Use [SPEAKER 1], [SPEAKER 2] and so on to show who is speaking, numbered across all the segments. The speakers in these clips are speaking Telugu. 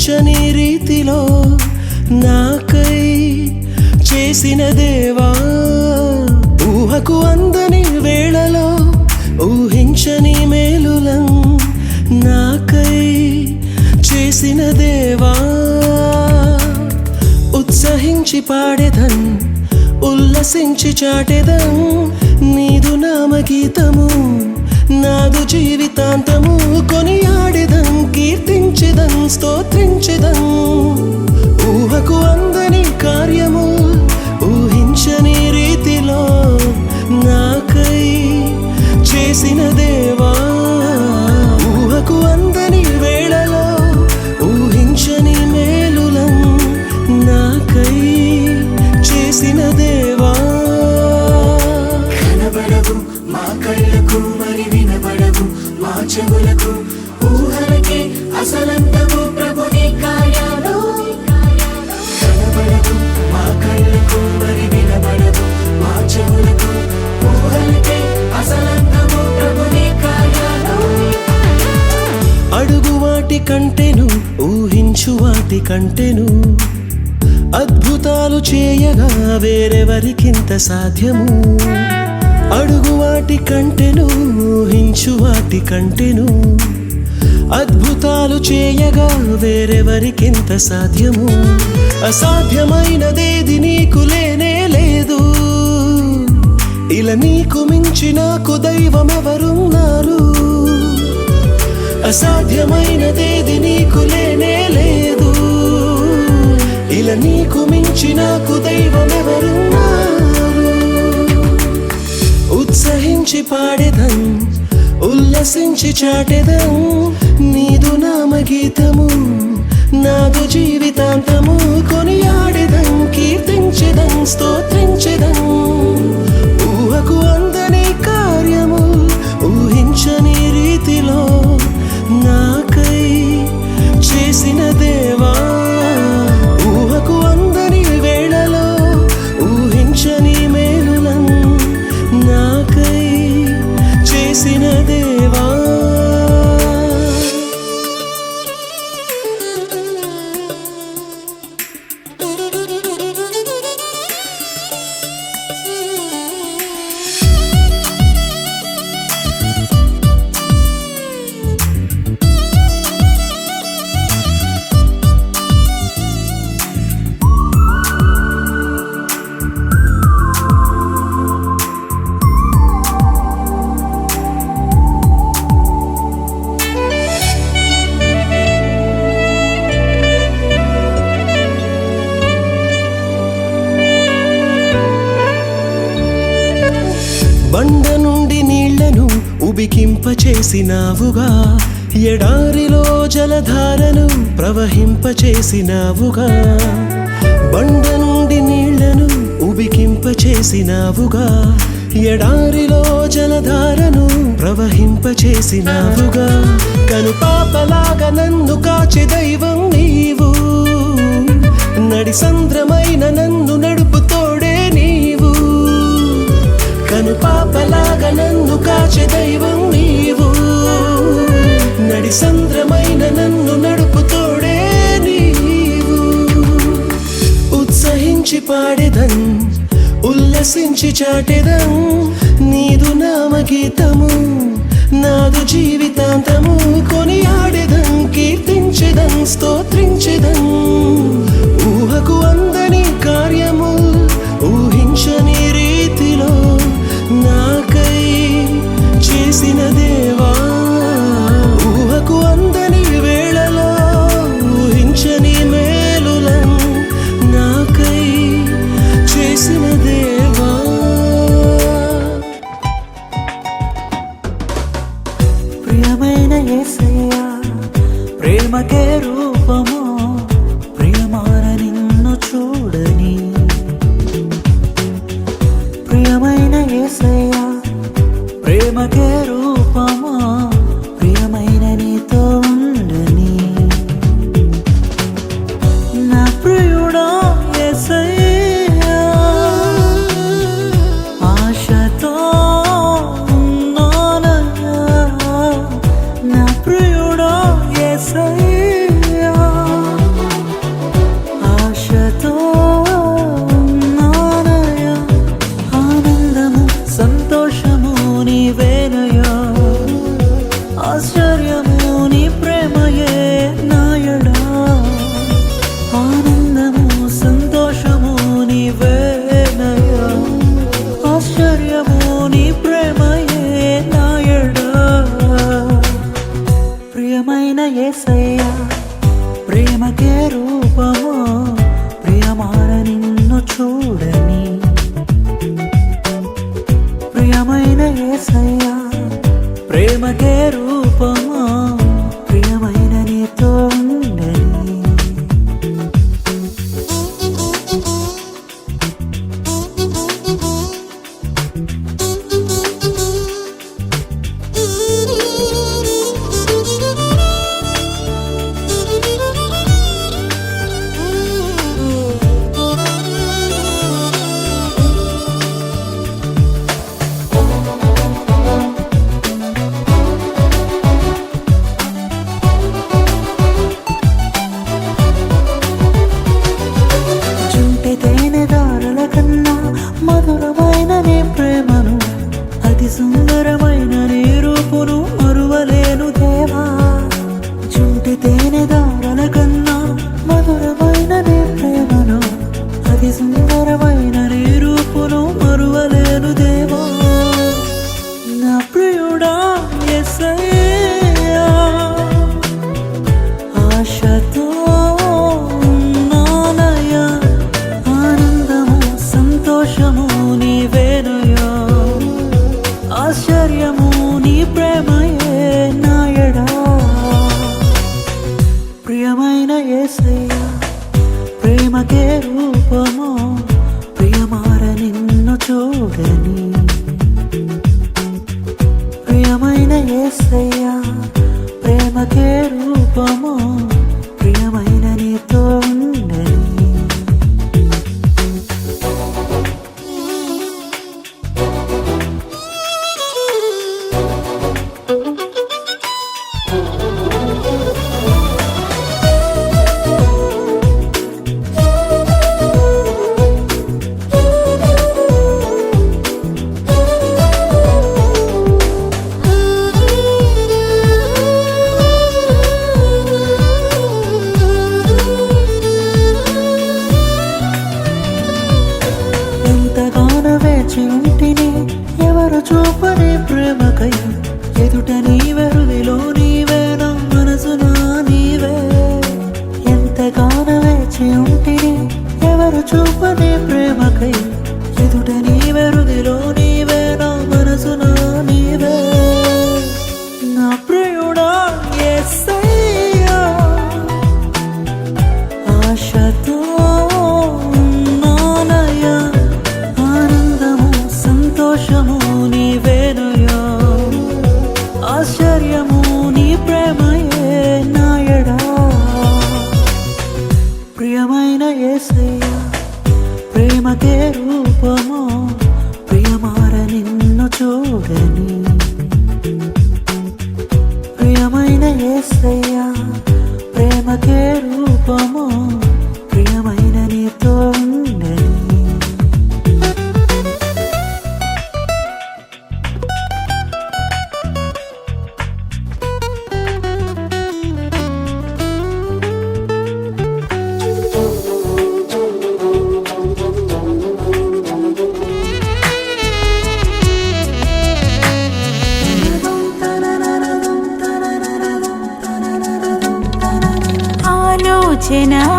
[SPEAKER 1] ఊహించని రీతిలో నాకై చేసిన దేవా, ఊహకు అందని వేళలో ఊహించని మేలులం నాకై చేసిన దేవా. ఉత్సహించి పాడెదన్, ఉల్లసించి చాటెదన్ నీదు నామగీతము, నాదు జీవితాంతము. కొనియాడెదన్, కీర్తించెదన్, స్తోత్రించెదన్ ఊహకు అందని కార్యము, ఊహించని రీతిలో నాకై చేసిన దేవా, ఊహకు అందని వేళలో ఊహించని మేలులం నాకై చేసిన దేవా.
[SPEAKER 2] కనబడవు మా కళ్ళకు, మరి వినబడవు మా చెవులకు, ఊహలకే అసలంతము ప్రభు నీ కార్యాలు. కనబడవు మా కళ్ళకు, మరి వినబడవు మా చెవులకు, ఊహలకే అసలంతము ప్రభు నీ కార్యాలు.
[SPEAKER 1] అడుగు వాటి కంటెను, ఊహించు వాటి కంటెను, అద్భుతాలు చేయగా వేరెవరికింత సాధ్యము. అడుగు వాటి కంటెను, ఊహించు వాటి కంటెను, అద్భుతాలు చేయగా వేరెవరికింత సాధ్యము. అసాధ్యమైనదేది నీకు లేనే లేదు, ఇలా నీకు మించి నాకు దైవం ఎవరున్నారు. అసాధ్యమైనదేది నీకు లేనే లేదు, ఇలా నీకు మించి నాకు దైవం ఎవరున్నారు. ఉత్సహించి పాడెదన్, ఉల్లసించి చాటెదన్ నీదు నామగీతము, నాదు జీవితాంతము. కొనియాడెదన్, కీర్తించెదన్, స్తోత్రించెదన్ ఊహకు అందని కార్యము, ఊహించని రీతిలో నాకై చేసిన దేవా, ఊహకు అందని వేళలో ఊహించని మేలులం నాకై చేసిన దేవా. బండ నుండి నీళ్లను ఉబికింపచేసినావుగా, ఎడారిలో జలధారను ప్రవహింపచేసినావుగా. బండ నుండి నీళ్లను ఉబికింపచేసినావుగా, ఎడారిలో జలధారను ప్రవహింపచేసినావుగా. కనుపాపలాగా నన్ను కాచే దైవం నీవు, నడి సంద్రమైన నన్ను నడుపు తోడే నీవు. కనుపాపలాగా నన్ను కాచే దైవం నీవు, నడి సంద్రమైన నన్ను నడుపు తోడే నీవు. ఉత్సహించి పాడెదన్, ఉల్లసించి చాటెదన్ నీదు నామగీతము, నాదు జీవితాంతము. కొనియాడెదన్, కీర్తించెదన్, స్తోత్రించెదన్ ఊహకు అందని కార్యము, ఊహించని రీతిలో నాకై చేసిన దేవా, ఊహకు అందని వేళలో ఊహించని మేలులం నాకై చేసిన దేవా.
[SPEAKER 2] ప్రియమైన యేసయ్యా, ప్రేమకే రూపము, ప్రియమానని
[SPEAKER 3] చూడని ప్రియమైన యేసయ్యా ప్రేమకే రూపమా ప్రియమైన నీతో ఉండని మధురమైన నీ ప్రేమను అతి సుందరమైన నీ రూపును మరువలేను దేవా చుంటి తేనె దారల కన్నా మధురమైన నీ ప్రేమను అతి సుందరమైన నీ రూపును మరువలేను దేవా నా ప్రియుడా యేసయ్యా ఆశతో సంతోషము నీవేనయా ఆశ్చర్యము నీ ప్రేమయే నాయడా ప్రియమైన యేసయ్యా ప్రేమకే రూపము ప్రియమార నిన్ను చూడని ప్రియమైన యేసయ్యా ప్రేమకే రూపము ప్రియమైన నీతో ఉండని ఉంటిని ఎవరు చూపని ప్రేమకై ఎదుట నీవెరుదిలో నీవే నా మనసునా నీవే ఎంతగానో వేచి ఉంటిని ఎవరు చూపని ప్రేమకై ఎదుట నీవెరుదిలో నీవే నా మనసునా నీవే నా ప్రియుడా యేసయ్యా ఆశతో సంతోషము నీవేనయా ఆశ్చర్యము నీ ప్రేమయే నాయడా ప్రియమైన యేసయ్యా ప్రేమకే రూపము ప్రియమార నిన్ను చూడని ప్రియమైన యేసయ్యా ప్రేమకే రూపము ప్రియమైన నీతో ఉండని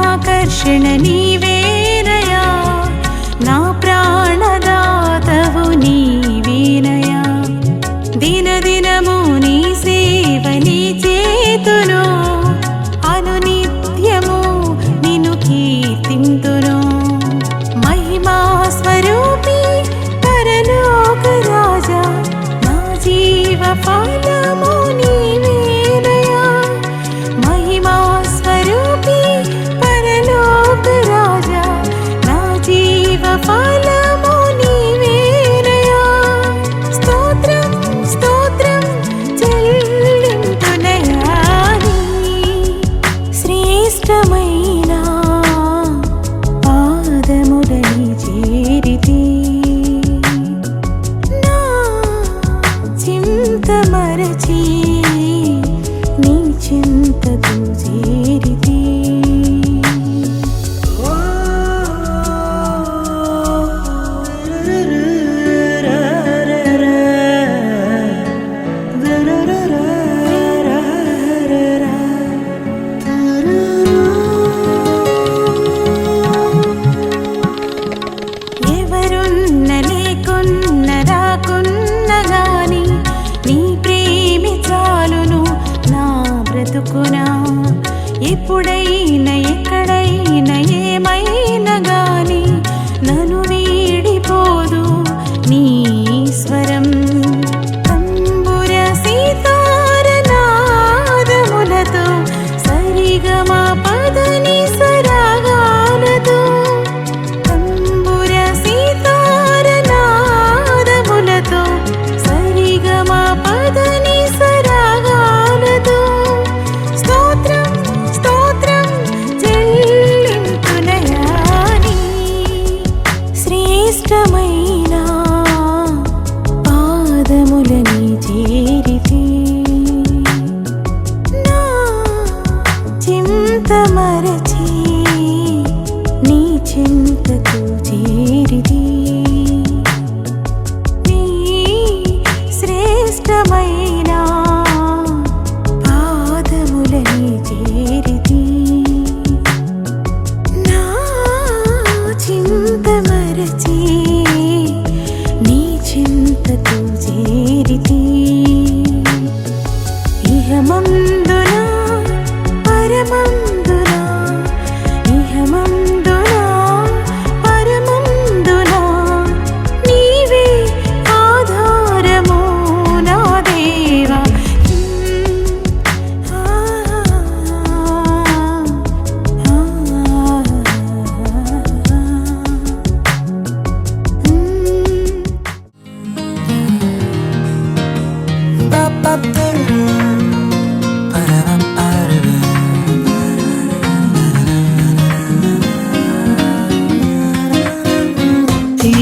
[SPEAKER 4] ఆకర్షణ నీవేనయా నా ప్రాణదాతవు నీవేనయా దినదినము నీ సేవ నీ చేతును అనునిత్యము నిన్ను కీర్తింతును మహిమా స్వరూపి పరలోక రాజా నా జీవ ఫలము నీవేనయా మహిమా స్వరూపి పరలోక రాజా బ్రతుకునా ఎప్పుడైనా ఎక్కడైనా ఏమైనా గాని నన్ను వీడిపోదు నీ స్వరం తంబుర సీతార నాదములతో సరిగమ పదని సరాగాలతో తంబుర సీతార నాదములతో సరిగమ పదని సరాగాలతో స్తోత్రం స్తోత్రం చెల్లింతునయాని శ్రేష్టమైన పాదములని చేరితి నా చింత మరచి నీ చింతకు చేరితి నీ శ్రేష్టమైన పాదములని చేరితి నా చింత మరచి నీ చింతకు చేరితి ఇహమందున పరమందున ఇహమందున పరమందున నీవే ఆధారము నా దేవా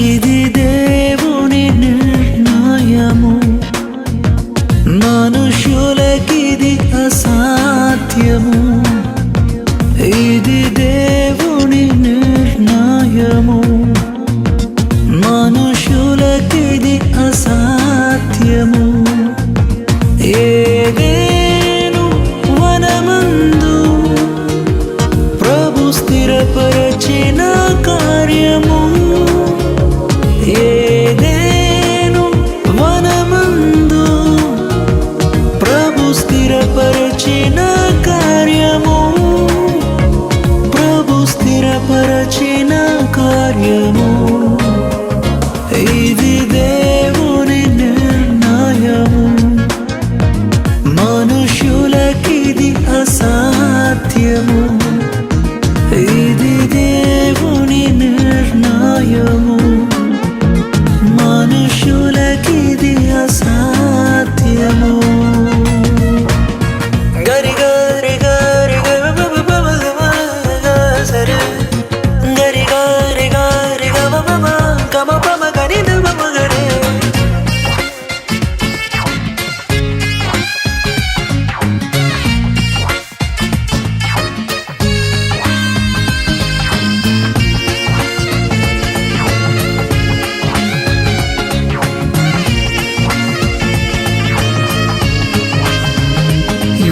[SPEAKER 3] ఇది దేవుని నిర్ణయము మనుషులకిది అసాధ్యము ఇది దేవుని నిర్ణయము మనుషులకిది అసాధ్యము ఏదేను వనమందు ప్రభు స్థిరపరచిన కార్యము ఏదేను వనమందు ప్రభు స్థిరపరచిన కార్యము ప్రభు స్థిరపరచిన కార్యము ఇది దేవుని నిర్ణయము మనుషులకిది అసాధ్యము ఇది దేవుని నిర్ణయము మనుషులకిది అసాధ్యము గరి గరి గరి సరే గరి గరి గరి గమ పమ గరి గరే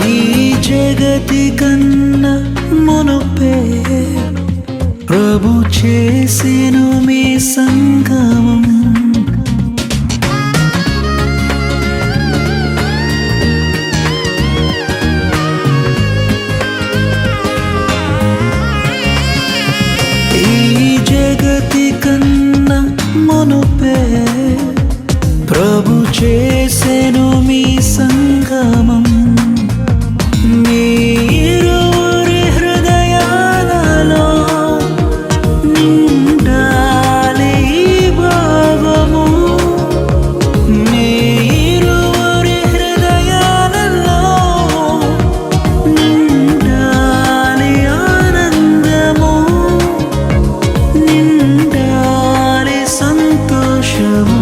[SPEAKER 3] ఈ జగతి కన్నా మునుపే ప్రభు చేసెను మీ సంగమం ఈ జగతి కన్నా మునుపే ప్రభు చేసెను మీ సంగమం మీరురి హృదయాలలో నిండాలి ఈ భావము మీరురి హృదయాలలో నిండాలి ఆనందము నిండాలి సంతోషము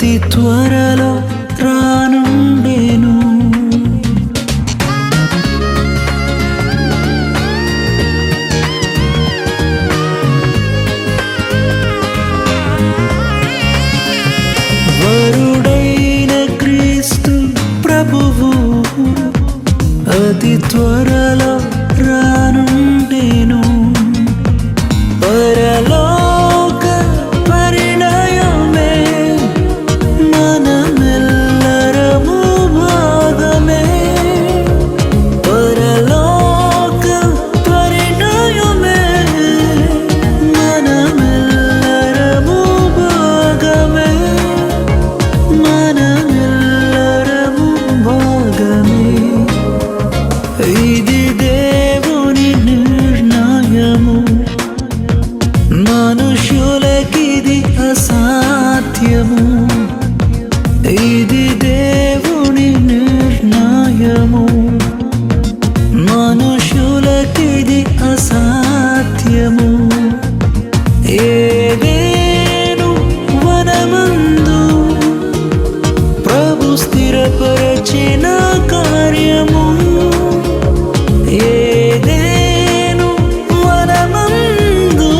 [SPEAKER 3] అతి త్వరలో రానుండెను. వరుడైన క్రీస్తు ప్రభువు అతి త్వరలో రానుండెను. పరలోక పరిణయమే మనమెల్లరము భాగమే. పరలోక పరిణయమే మనమెల్లరము భాగమే. మనమెల్లరము భాగమే. ఇది దేవుని నిర్ణయము, మనుషులకిది అసాధ్యము. ఇది దేవుని నిర్ణయము, మనుషులకిది అసాధ్యము. ఏదేను వనమందు ప్రభు స్థిరపరచిన కార్యము. ఏదేను వనమందు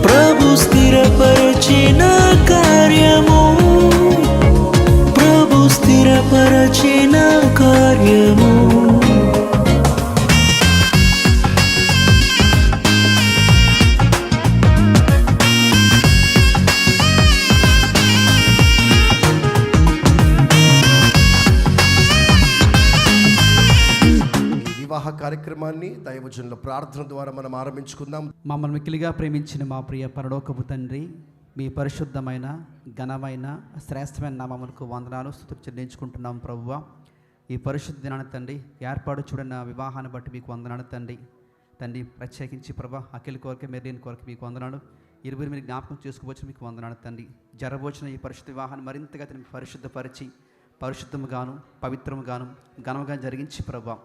[SPEAKER 3] ప్రభు స్థిరపరచిన కార్యము. ప్రభు స్థిరపరచిన కార్యము.
[SPEAKER 5] వివాహ కార్యక్రమాన్ని దైవజనుల ప్రార్థన ద్వారా మనం ఆరంభించుకుందాం.
[SPEAKER 6] మమ్మల్ని మిక్కిలిగా ప్రేమించిన మా ప్రియ పరలోకపు తండ్రి, మీ పరిశుద్ధమైన ఘనమైన శ్రేష్టమైన నామములకు వందనాలు స్తుతులు చెల్లించుకుంటున్నాం ప్రభువా. ఈ పరిశుద్ధ దినాన్ని తండ్రి ఏర్పాటు చూడన్న వివాహాన్ని బట్టి మీకు వందనాలు తండ్రి. ప్రత్యేకించి ప్రభా అఖిల్ కొరకు మెర్లిన్ కొరకు మీకు వందనాలు. ఇరువురు మీరు జ్ఞాపకం చేసుకోవచ్చు మీకు వందనాలు తండ్రి. జరబోచిన ఈ పరిశుద్ధ వివాహాన్ని మరింతగా పరిశుద్ధపరిచి పరిశుద్ధముగాను పవిత్రముగాను ఘనముగా జరిగించి ప్రభా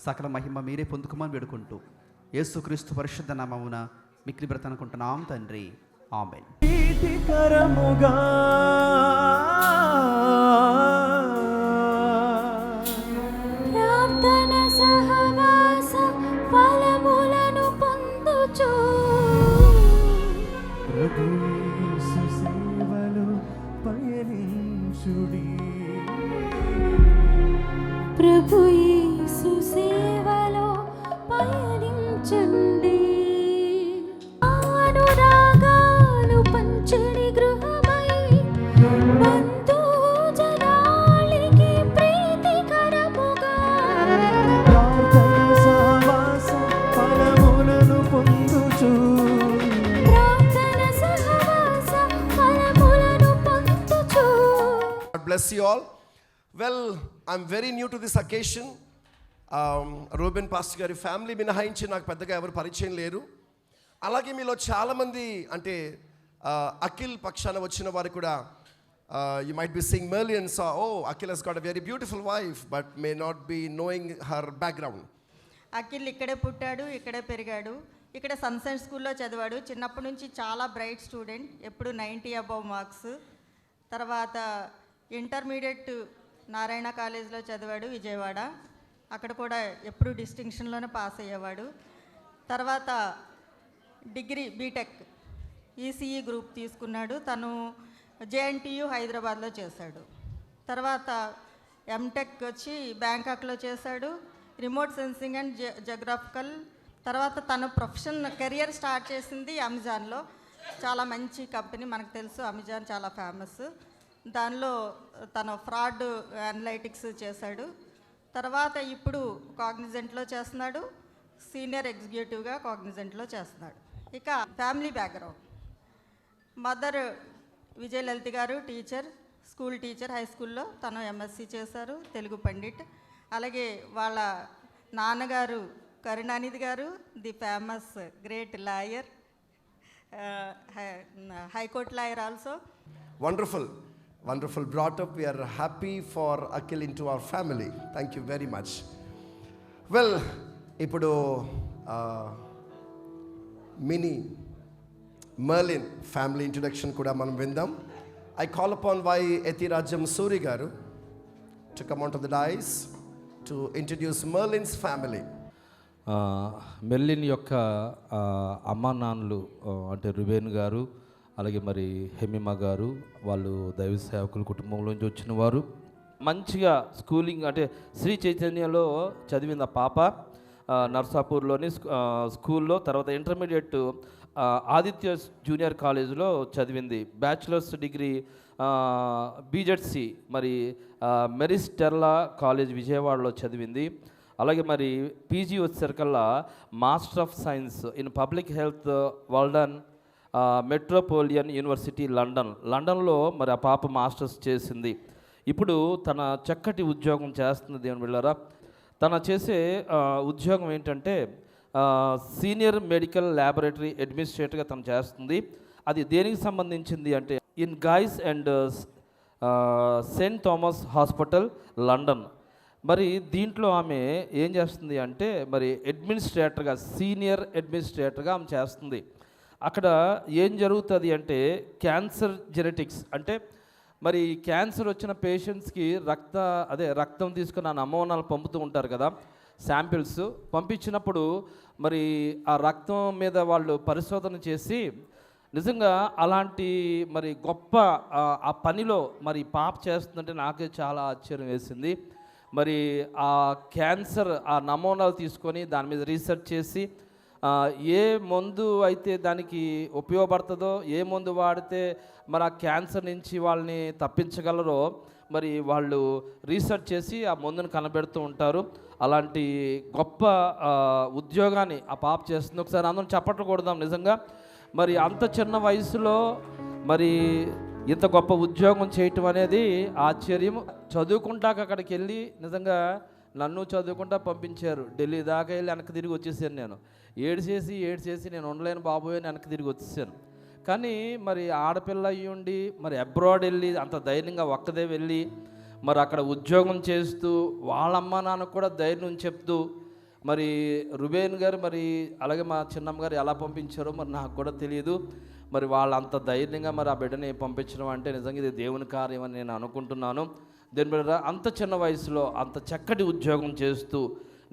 [SPEAKER 6] సకల మహిమ మీరే పొందుకోమని వేడుకుంటూ యేసుక్రీస్తు పరిశుద్ధ నామమున మిక్కిలి బ్రతనుకుంటున్నాం తండ్రి. ఆమేన్.
[SPEAKER 3] ప్రీతికరముగా
[SPEAKER 4] ప్రార్థన సహవాస ఫలములను పొందుచు
[SPEAKER 3] ప్రభు యేసు సేవలో పయనించుడి.
[SPEAKER 4] ప్రభు యేసు సేవలో పయనించండి. అనురాగాలు పంచడి గృహమై బంధు జనాలికి ప్రీతికరముగా
[SPEAKER 3] ప్రార్థన సహవాస ఫలములను పొందుచు.
[SPEAKER 4] ప్రార్థన సహవాస ఫలములను పొందుచు.
[SPEAKER 5] God bless you all. Well, I'm very new to this occasion. Reuben pastor గారి ఫ్యామిలీ మినహాయించి నాకు పెద్దగా ఎవరు పరిచయం లేరు. అలాగే మీలో చాలామంది అంటే అఖిల్ పక్షాన వచ్చిన వారు కూడా you might be seeing millions. Akhil he's got a very beautiful wife but may not be knowing her background.
[SPEAKER 7] Akhil ఇక్కడే పుట్టాడు, ఇక్కడే పెరిగాడు, ఇక్కడ సన్సైన్ స్కూల్లో చదివాడు. చిన్నప్పటి నుంచి చాలా బ్రైట్ స్టూడెంట్, ఎప్పుడు 90 అబవ్ మార్క్స్. తర్వాత ఇంటర్మీడియట్ నారాయణ కాలేజ్లో చదివాడు విజయవాడ, అక్కడ కూడా ఎప్పుడు డిస్టింక్షన్లోనే పాస్ అయ్యేవాడు. తర్వాత డిగ్రీ బీటెక్ ఈసీఈ గ్రూప్ తీసుకున్నాడు. తను జేఎన్టీయు హైదరాబాద్లో చేశాడు. తర్వాత ఎంటెక్ వచ్చి బ్యాంకాక్లో చేశాడు, రిమోట్ సెన్సింగ్ అండ్ జోగ్రాఫికల్. తర్వాత తను ప్రొఫెషనల్ కెరియర్ స్టార్ట్ చేసింది అమెజాన్లో. చాలా మంచి కంపెనీ, మనకు తెలుసు అమెజాన్ చాలా ఫేమస్. దానిలో తను ఫ్రాడ్ అనలైటిక్స్ చేశాడు. తర్వాత ఇప్పుడు కాగ్నిజెంట్లో చేస్తున్నాడు, సీనియర్ ఎగ్జిక్యూటివ్గా కాగ్నిజెంట్లో చేస్తున్నాడు. ఇక ఫ్యామిలీ బ్యాక్గ్రౌండ్, మదర్ విజయలలిత గారు టీచర్, స్కూల్ టీచర్, హై స్కూల్లో తను ఎంఎస్సి చేశారు, తెలుగు పండిట్. అలాగే వాళ్ళ నాన్నగారు కరుణానిధి గారు, the famous great lawyer, high court lawyer also.
[SPEAKER 5] Wonderful, wonderful brought up. We are happy for Akhil into our family. Thank you very much. Well, ఇప్పుడు మినీ మర్లిన్ ఫ్యామిలీ ఇంట్రొడక్షన్ కూడా మనం విందాం. I call upon Y. Etirajam Suri Garu to come onto the dais to introduce Merlin's family.
[SPEAKER 8] Merlin యొక్క అమ్మా నాన్నలు అంటే రుబేన్ గారు, అలాగే మరి హెమిమా గారు, వాళ్ళు దైవ సేవకుల కుటుంబంలోంచి వచ్చిన వారు. మంచిగా స్కూలింగ్ అంటే శ్రీ చైతన్యలో చదివింది ఆ పాప, నర్సాపూర్లోని స్కూల్లో. తర్వాత ఇంటర్మీడియట్ ఆదిత్య జూనియర్ కాలేజీలో చదివింది. బ్యాచిలర్స్ డిగ్రీ బీజెడ్సి మరి మెరిస్టెర్లా కాలేజ్ విజయవాడలో చదివింది. అలాగే మరి పీజీ వచ్చేసరికల్లా master of science in public health Walden metropolitan university లండన్లో మరి ఆ పాప మాస్టర్స్ చేసింది. ఇప్పుడు తన చక్కటి ఉద్యోగం చేస్తుంది. దేవుని బిడ్డలారా, తన చేసే ఉద్యోగం ఏంటంటే సీనియర్ మెడికల్ ల్యాబొరేటరీ అడ్మినిస్ట్రేటర్గా తను చేస్తుంది. అది దేనికి సంబంధించింది అంటే in guys and Saint Thomas hospital London. మరి దీంట్లో ఆమె ఏం చేస్తుంది అంటే మరి అడ్మినిస్ట్రేటర్గా, సీనియర్ అడ్మినిస్ట్రేటర్గా ఆమె చేస్తుంది. అక్కడ ఏం జరుగుతుంది అంటే క్యాన్సర్ జెనెటిక్స్ అంటే మరి క్యాన్సర్ వచ్చిన పేషెంట్స్కి రక్తం తీసుకుని ఆ నమూనాలు పంపుతూ ఉంటారు కదా, శాంపిల్స్ పంపించినప్పుడు మరి ఆ రక్తం మీద వాళ్ళు పరిశోధన చేసి నిజంగా అలాంటి మరి గొప్ప ఆ పనిలో మరి పాప చేస్తుందంటే నాకే చాలా ఆశ్చర్యం వేసింది. మరి ఆ క్యాన్సర్ ఆ నమూనాలు తీసుకొని దాని మీద రీసెర్చ్ చేసి ఏ మందు అయితే దానికి ఉపయోగపడుతుందో, ఏ మందు వాడితే మరి ఆ క్యాన్సర్ నుంచి వాళ్ళని తప్పించగలరో మరి వాళ్ళు రీసెర్చ్ చేసి ఆ మందును కనబెడుతూ ఉంటారు. అలాంటి గొప్ప ఉద్యోగాన్ని ఆ పాప చేస్తుంది. ఒకసారి అందరం చప్పట్లు కొడదాం. నిజంగా మరి అంత చిన్న వయసులో మరి ఇంత గొప్ప ఉద్యోగం చేయటం అనేది ఆశ్చర్యం. చదువుకుంటాక అక్కడికి వెళ్ళి నిజంగా నన్ను చదువుకుంటా పంపించారు. ఢిల్లీ దాకా వెళ్ళి వెనక్కి తిరిగి వచ్చేసాను. నేను ఏడ్చేసి నేను ఉండలేను బాబోయ్ అని వెనక్కి తిరిగి వచ్చేసాను. కానీ మరి ఆడపిల్ల అయ్యి ఉండి మరి అబ్రాడ్ వెళ్ళి అంత ధైర్యంగా ఒక్కదే వెళ్ళి మరి అక్కడ ఉద్యోగం చేస్తూ వాళ్ళ అమ్మ నాన్నకు కూడా ధైర్యం చెప్తూ మరి రుబేన్ గారు మరి అలాగే మా చిన్నమ్మ గారు ఎలా పంపించారో మరి నాకు కూడా తెలియదు. మరి వాళ్ళు అంత ధైర్యంగా మరి ఆ బిడ్డని పంపించడం అంటే నిజంగా ఇది దేవుని కార్యం అని నేను అనుకుంటున్నాను. దేని బిడ్డ అంత చిన్న వయసులో అంత చక్కటి ఉద్యోగం చేస్తూ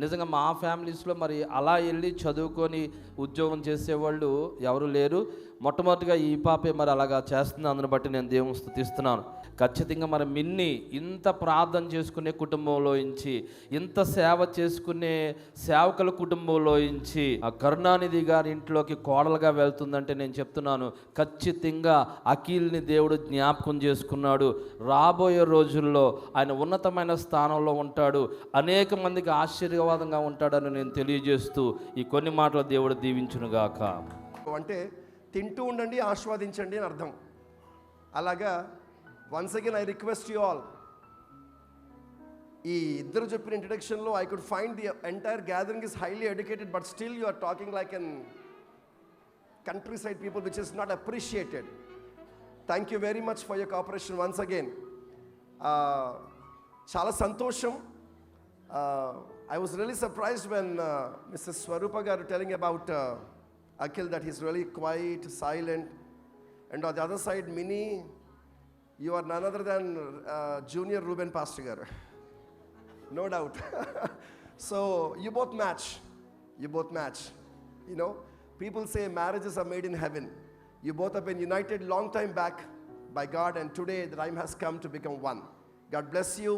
[SPEAKER 8] నిజంగా మా ఫ్యామిలీస్లో మరి అలా వెళ్ళి చదువుకొని ఉద్యోగం చేసేవాళ్ళు ఎవరు లేరు. మొట్టమొదటిగా ఈ పాపే మరి అలాగా చేస్తుంది. అందుని బట్టి నేను దేవుని స్తుతిస్తున్నాను. ఖచ్చితంగా మరి మిన్ని ఇంత ప్రార్థన చేసుకునే కుటుంబంలో నుంచి, ఇంత సేవ చేసుకునే సేవకుల కుటుంబంలో నుంచి ఆ కరుణానిధి గారి ఇంట్లోకి కోడలుగా వెళ్తుందంటే నేను చెప్తున్నాను ఖచ్చితంగా అఖిల్ని దేవుడు జ్ఞాపకం చేసుకున్నాడు. రాబోయే రోజుల్లో ఆయన ఉన్నతమైన స్థానంలో ఉంటాడు, అనేక మందికి ఆశీర్వాదంగా ఉంటాడని నేను తెలియజేస్తూ ఈ కొన్ని మాటలు దేవుడు దీవించునుగాక.
[SPEAKER 5] అంటే తింటూ ఉండండి, ఆస్వాదించండి అని అర్థం. అలాగా once again I request you all, ఈ ఇద్దరు చెప్పిన ఇంట్రడక్షన్లో I could find the entire gathering is highly educated, but still you are talking like an country side people which is not appreciated. Thank you very much for your cooperation once again. చాలా సంతోషం. I was really surprised when Mrs. Swarupa garu telling about Akhil that he's really quiet, silent, and on the other side, Mini, you are none other than Junior Ruben Pastor garu, no doubt. So you both match. You know, people say marriages are made in heaven. You both have been united long time back by God, and today the time has come to become one. God bless you.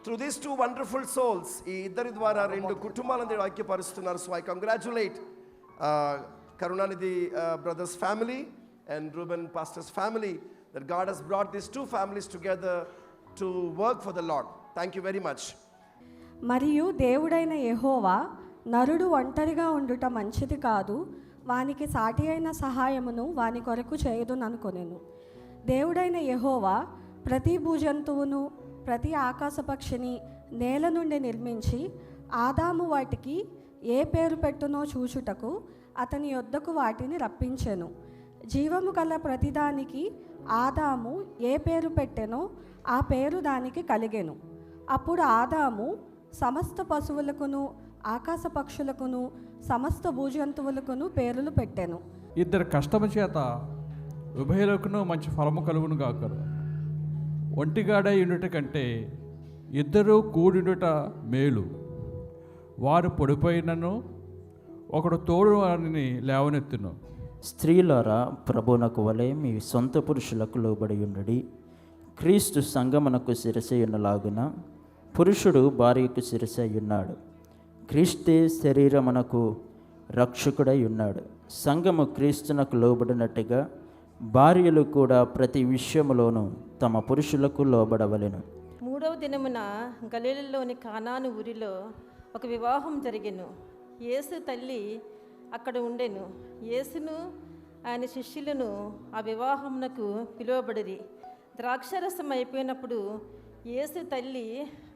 [SPEAKER 5] Through these two wonderful souls, ఈ ఇద్దరి ద్వారా రెండు కుటుంబాలను ఐక్యపరుస్తున్నారు. So I congratulate Karunanidhi brothers family and Ruben pastor's family that God has brought these two families together to work for the Lord. Thank you very much.
[SPEAKER 9] మరియు దేవుడైన యెహోవా నరుడు ఒంటరిగా ఉండుట మంచిది కాదు, వానికి సాటి అయిన సహాయమును వాని కొరకు చేయుదుననుకొనెను. దేవుడైన యెహోవా ప్రతి భూజంతువును ప్రతి ఆకాశపక్షిని నేల నుండి నిర్మించి ఆదాము వాటికి ఏ పేరు పెట్టునో చూచుటకు అతని యొద్దకు వాటిని రప్పించెను. జీవము కల ప్రతిదానికి ఆదాము ఏ పేరు పెట్టెనో ఆ పేరు దానికి కలిగెను. అప్పుడు ఆదాము సమస్త పశువులకును ఆకాశ పక్షులకును సమస్త భూజంతువులకును పేర్లు పెట్టెను.
[SPEAKER 10] ఇద్దరు కష్టము చేత ఉభయులకును మంచి ఫలము కలుగును గాక. ఒంటిగాడై ఉండుట కంటే ఇద్దరూ కూడినుట మేలు. వారు పడిపోయినను ఒకడు తోడు వారిని లేవనెత్తును.
[SPEAKER 11] స్త్రీలారా, ప్రభువునకు వలె మీ సొంత పురుషులకు లోబడి ఉండడి. క్రీస్తు సంగమునకు శిరసయున్నలాగున పురుషుడు భార్యకు శిరసయ్యున్నాడు. క్రీస్తే శరీరమునకు రక్షకుడై ఉన్నాడు. సంఘము క్రీస్తునకు లోబడినట్టుగా భార్యలు కూడా ప్రతి విషయములోనూ తమ పురుషులకు లోబడవలెను.
[SPEAKER 12] 3వ దినమున గలిలలోని కానాను ఊరిలో ఒక వివాహం జరిగెను. యేసు తల్లి అక్కడ ఉండెను. యేసును ఆయన శిష్యులను ఆ వివాహమునకు పిలువబడిరి. ద్రాక్షరసం అయిపోయినప్పుడు యేసు తల్లి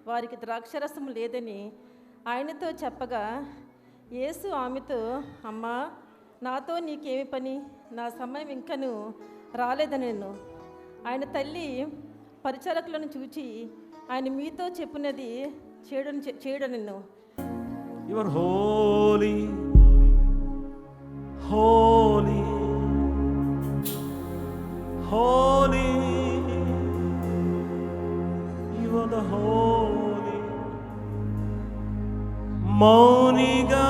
[SPEAKER 12] వారికి ద్రాక్షరసం లేదని ఆయనతో చెప్పగా, యేసు ఆమెతో, అమ్మా, నాతో నీకేమి పని? నా సమయం ఇంకను రాలేదనెను. ఆయన తల్లి పరిచారకులను చూచి, ఆయన మీతో చెప్పినది చేయడనెను.
[SPEAKER 3] You are holy, holy, holy. You are the holy. మౌనిగా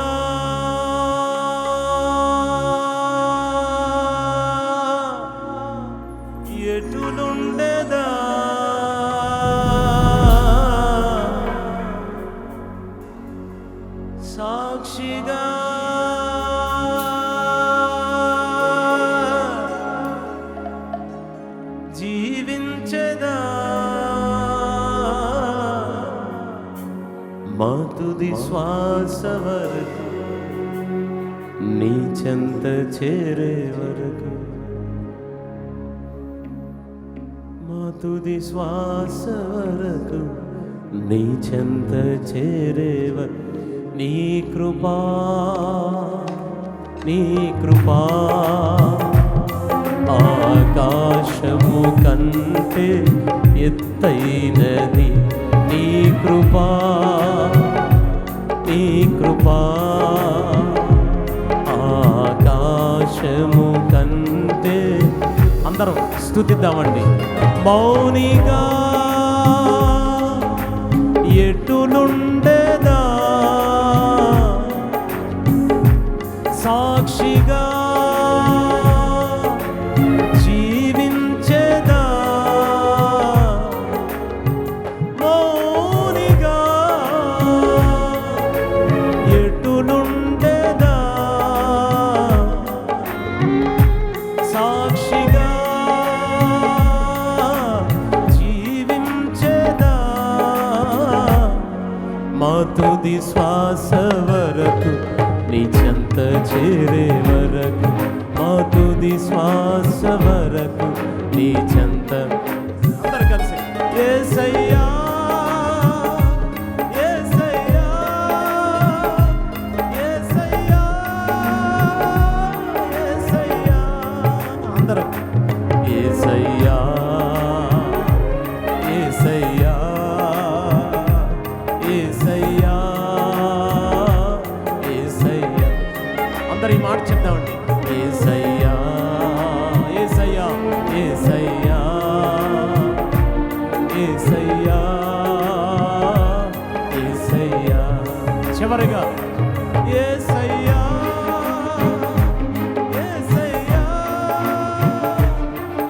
[SPEAKER 3] ఎటులుండెదా, సాక్షిగా జీవించెదా, మా తుది శ్వాస వరకు, నీ చెంత చేరే వరకు, మా తుది శ్వాస వరకు, నీ చెంత చేరే వరకు. నీ కృపా, నీ కృపా ఆకాశము కంటే ఎత్తైనది. నీ కృపా, నీ కృపా ఆకాశము కంటే. అందరం స్తుతిద్దామండి. మౌనిగా ఎటులుండెదా, సాక్షిగా జీవించెదా, మౌనిగా ఎటులుండెదా, సాక్షిగా జీవించెదా, మా తుది శ్వాస వరకు, నీ చెంత చేరే వరకు, మా తుది శ్వాస వరకు, నీ చెంత. అందరు కలిసి యేసయ్యా, యేసయ్యా, యేసయ్యా, యేసయ్యా. అందరూ యేసయ్యా, యేసయ్యా, యేసయ్యా, యేసయ్యా. అందరు ఈ మాట చెప్తామండి. యేసయ్యా, యేసయ్యా, యేసయ్యా, యేసయ్యా, యేసయ్యా. చివరిగా యేసయ్యా, యేసయ్యా,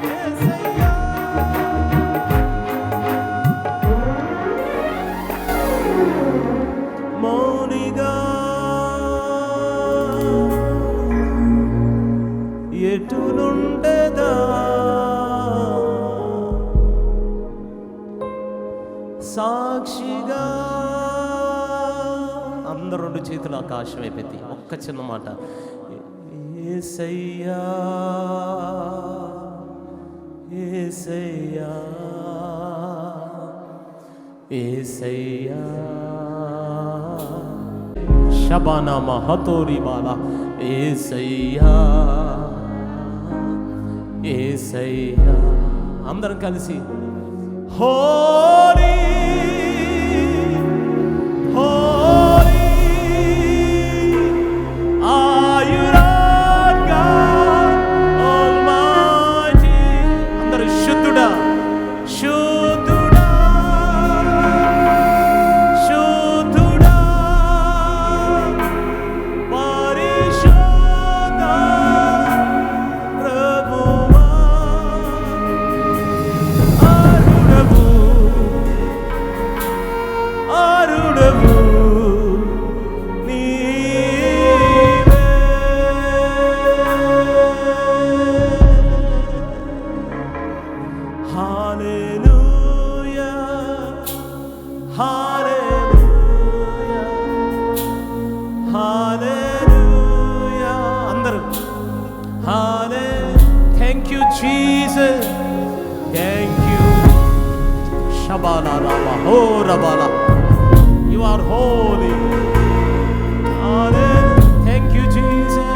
[SPEAKER 3] యేసయ్యా. మౌనిగా ఎటులుండెదా, సాక్షిగా. అందరూ రెండు చేతులు ఆకాశం వైపెత్తి ఒక్క చిన్న మాట. యేసయ్యా, యేసయ్యా, యేసయ్యా. షబానా మహతోరి బాలా. యేసయ్యా, యేసయ్యా. అందరం కలిసి Holi, Holi are you Lord God Almighty. అందరూ శుద్ధుడా, శుద్ధ Rabala. You are holy. Thank you, Jesus.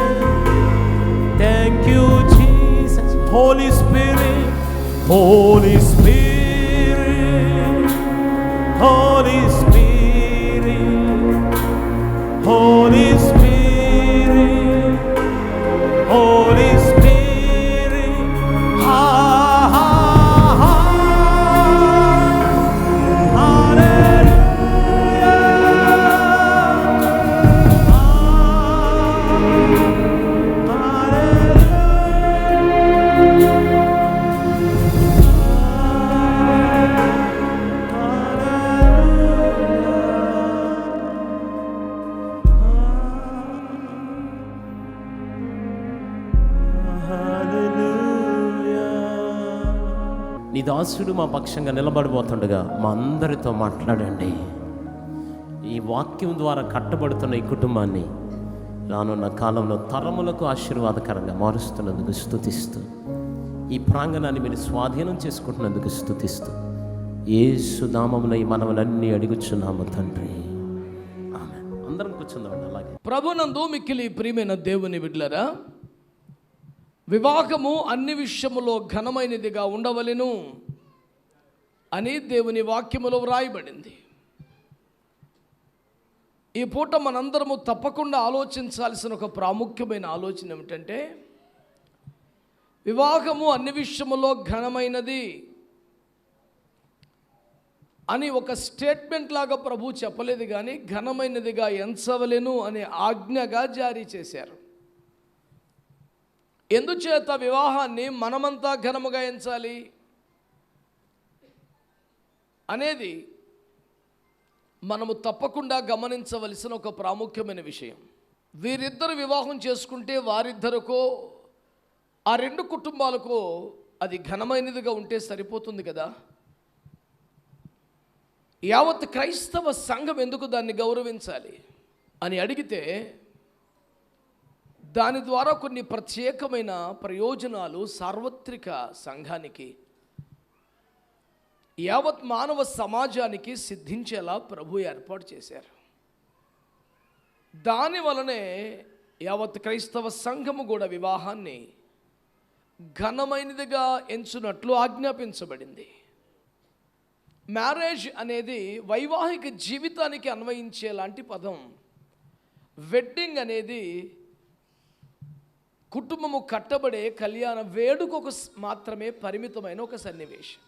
[SPEAKER 3] Thank you, Jesus. Holy Spirit. Holy Spirit. Holy Spirit. Holy Spirit. Holy Spirit. Ha ha ha. నీ దాసుడు మా పక్షంగా నిలబడిపోతుండగా మా అందరితో మాట్లాడండి. ఈ వాక్యం ద్వారా కట్టబడుతున్న ఈ కుటుంబాన్ని రానున్న కాలంలో తరములకు ఆశీర్వాదకరంగా మారుస్తున్నందుకు స్తుతిస్తూ, ఈ ప్రాంగణాన్ని మీరు స్వాధీనం చేసుకుంటున్నందుకు స్తుతిస్తూ, యేసు నామమున ఈ మనములన్నీ అడుగుచున్నాము తండ్రి. ఆమేన్. అందరం కూర్చుందామండి. అలాగే
[SPEAKER 13] ప్రభునందు మిక్కిలి ప్రియమైన దేవుని బిడ్డలారా, వివాహము అన్ని విషయములో ఘనమైనదిగా ఉండవలెను అని దేవుని వాక్యములో వ్రాయబడింది. ఈ పూట మనందరము తప్పకుండా ఆలోచించాల్సిన ఒక ప్రాముఖ్యమైన ఆలోచన ఏమిటంటే, వివాహము అన్ని విషయములో ఘనమైనది అని ఒక స్టేట్మెంట్ లాగా ప్రభు చెప్పలేదు, కానీ ఘనమైనదిగా ఎంచవలెను అనే ఆజ్ఞగా జారీ చేశారు. ఎందుచేత వివాహాన్ని మనమంతా ఘనముగా ఎంచాలి అనేది మనము తప్పకుండా గమనించవలసిన ఒక ప్రాముఖ్యమైన విషయం. వీరిద్దరు వివాహం చేసుకుంటే వారిద్దరికో ఆ రెండు కుటుంబాలకో అది ఘనమైనదిగా ఉంటే సరిపోతుంది కదా. యావత్ క్రైస్తవ సంఘం ఎందుకు దాన్ని గౌరవించాలి అని అడిగితే, దాని ద్వారా కొన్ని ప్రత్యేకమైన ప్రయోజనాలు సార్వత్రిక సంఘానికి, యావత్ మానవ సమాజానికి సిద్ధించేలా ప్రభు ఏర్పాటు చేశారు. దాని వలనే యావత్ క్రైస్తవ సంఘము కూడా వివాహాన్ని ఘనమైనదిగా ఎంచునట్లు ఆజ్ఞాపించబడింది. మ్యారేజ్ అనేది వైవాహిక జీవితానికి అన్వయించేలాంటి పదం. వెడ్డింగ్ అనేది కుటుంబము కట్టబడే కళ్యాణ వేడుకకు మాత్రమే పరిమితమైన ఒక సన్నివేశం.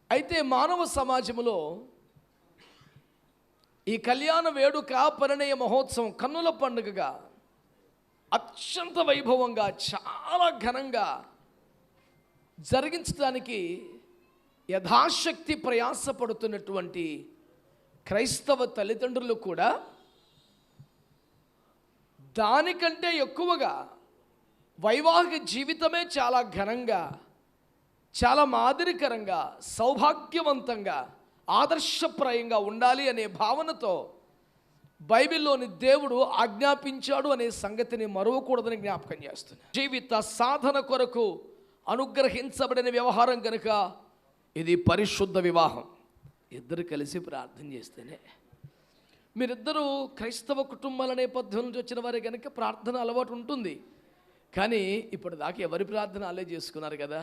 [SPEAKER 13] అయితే మానవ సమాజంలో ఈ కళ్యాణ వేడుక, పరిణయ మహోత్సవం, కన్నుల పండుగగా అత్యంత వైభవంగా చాలా ఘనంగా జరిగించడానికి యథాశక్తి ప్రయాసపడుతున్నటువంటి క్రైస్తవ తల్లిదండ్రులు కూడా దానికంటే ఎక్కువగా వైవాహిక జీవితమే చాలా ఘనంగా, చాలా మాదిరికరంగా, సౌభాగ్యవంతంగా, ఆదర్శప్రాయంగా ఉండాలి అనే భావనతో బైబిల్లోని దేవుడు ఆజ్ఞాపించాడు అనే సంగతిని మరవకూడదని జ్ఞాపకం చేస్తున్నాను. జీవిత సాధన కొరకు అనుగ్రహించబడిన వ్యవహారం కనుక ఇది పరిశుద్ధ వివాహం. ఇద్దరు కలిసి ప్రార్థన చేస్తేనే. మీరిద్దరూ క్రైస్తవ కుటుంబాల నేపథ్యం నుంచి వచ్చిన వారే కనుక ప్రార్థన అలవాటు ఉంటుంది. కానీ ఇప్పుడు దాకా ఎవరి ప్రార్థన అలే చేసుకున్నారు కదా,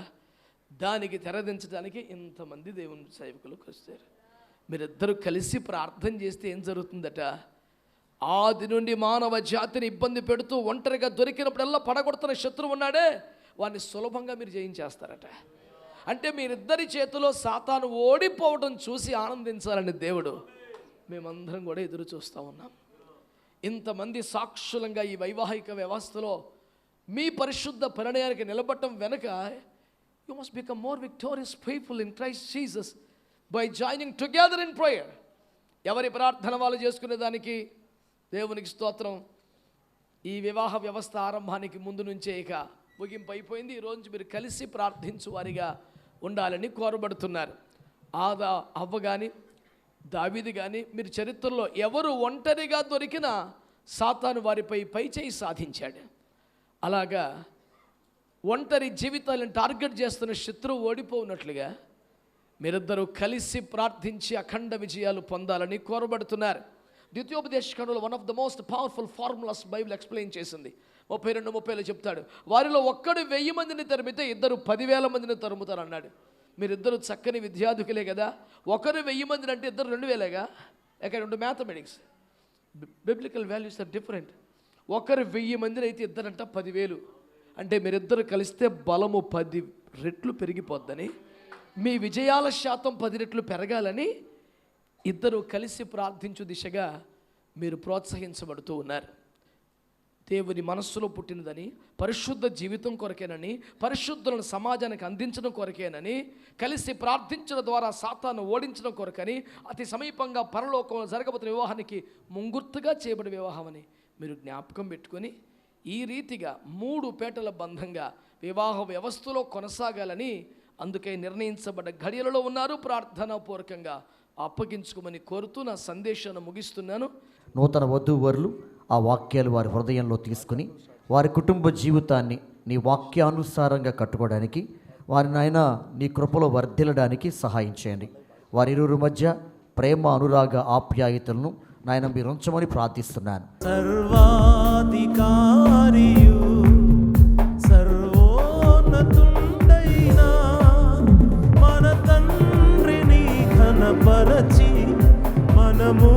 [SPEAKER 13] దానికి తెరదించడానికి ఇంతమంది దేవుని సేవకులకు వస్తారు. మీరిద్దరూ కలిసి ప్రార్థన చేస్తే ఏం జరుగుతుందట, ఆది నుండి మానవ జాతిని ఇబ్బంది పెడుతూ ఒంటరిగా దొరికినప్పుడల్లా పడగొడుతున్న శత్రువు ఉన్నాడే, వాడిని సులభంగా మీరు జయించేస్తారట. అంటే మీరిద్దరి చేతిలో సాతాను ఓడిపోవడం చూసి ఆనందించాలని దేవుడు మేమందరం కూడా ఎదురు చూస్తూ ఉన్నాం. ఇంతమంది సాక్షులంగా ఈ వైవాహిక వ్యవస్థలో మీ పరిశుద్ధ పరిణయానికి నిలబడటం వెనుక, you must become more victorious people in Christ Jesus by joining together in prayer. ఎవరి ప్రార్థన వాళ్ళు చేసుకునే దానికి దేవునికి స్తోత్రం. ఈ వివాహ వ్యవస్థ ఆరంభానికి ముందు నుంచే ఇక ముగింపు అయిపోయింది. ఈరోజు మీరు కలిసి ప్రార్థించు వారిగా ఉండాలని కోరబడుతున్నారు. అవ్వ కానీ దావీదు కానీ మీరు చరిత్రలో ఎవరు ఒంటరిగా దొరికినా సాతాను వారిపై పైచేయి సాధించాడు. అలాగా ఒంటరి జీవితాలను టార్గెట్ చేస్తున్న శత్రువు ఓడిపోనట్లుగా మీరిద్దరూ కలిసి ప్రార్థించి అఖండ విజయాలు పొందాలని కోరబడుతున్నారు. ద్వితీయోపదేశకాండంలో one of the most powerful formulas Bible explain చేసింది. 32-30 చెప్తాడు, వారిలో ఒక్కడు 1000 మందిని తరిమితే ఇద్దరు 10,000 మందిని తరుముతారు అన్నాడు. మీరిద్దరు చక్కని విద్యార్థులే కదా, ఒకరు 1000 మందిని అంటే ఇద్దరు 2,000గా. According to mathematics biblical values are different. ఒకరు 1000 మందిని అయితే ఇద్దరంట 10,000. అంటే మీరిద్దరు కలిస్తే బలము 10 రెట్లు పెరిగిపోద్దని, మీ విజయాల శాతం 10 రెట్లు పెరగాలని ఇద్దరు కలిసి ప్రార్థించు దిశగా మీరు ప్రోత్సహించబడుతూ ఉన్నారు. దేవుని మనస్సులో పుట్టినదని, పరిశుద్ధ జీవితం కొరకేనని, పరిశుద్ధులను సమాజానికి అందించడం కొరకేనని, కలిసి ప్రార్థించడం ద్వారా సాతాను ఓడించడం కొరకని, అతి సమీపంగా పరలోకంలో జరగబోతున్న వివాహానికి ముంగుర్తుగా చేయబడిన వివాహమని మీరు జ్ఞాపకం పెట్టుకొని ఈ రీతిగా 3 పేటల బంధంగా వివాహ వ్యవస్థలో కొనసాగాలని అందుకే నిర్ణయించబడ్డ ఘడియలలో ఉన్నారు. ప్రార్థనాపూర్వకంగా అప్పగించుకోమని కోరుతూ నా సందేశాన్ని ముగిస్తున్నాను.
[SPEAKER 14] నూతన వధూవరులు ఆ వాక్యాలు వారి హృదయంలో తీసుకుని వారి కుటుంబ జీవితాన్ని నీ వాక్యానుసారంగా కట్టుకోవడానికి, వారిని ఆయన నీ కృపలో వర్ధిల్లడానికి సహాయం చేయండి. వారిరువురి మధ్య ప్రేమ, అనురాగ, ఆప్యాయతలను నాయన మీరు ఉంచమని ప్రార్థిస్తున్నాను.
[SPEAKER 1] సర్వాధికారియు సర్వోన్నతుండైనా మన తండ్రిని ఘనపరచి మనము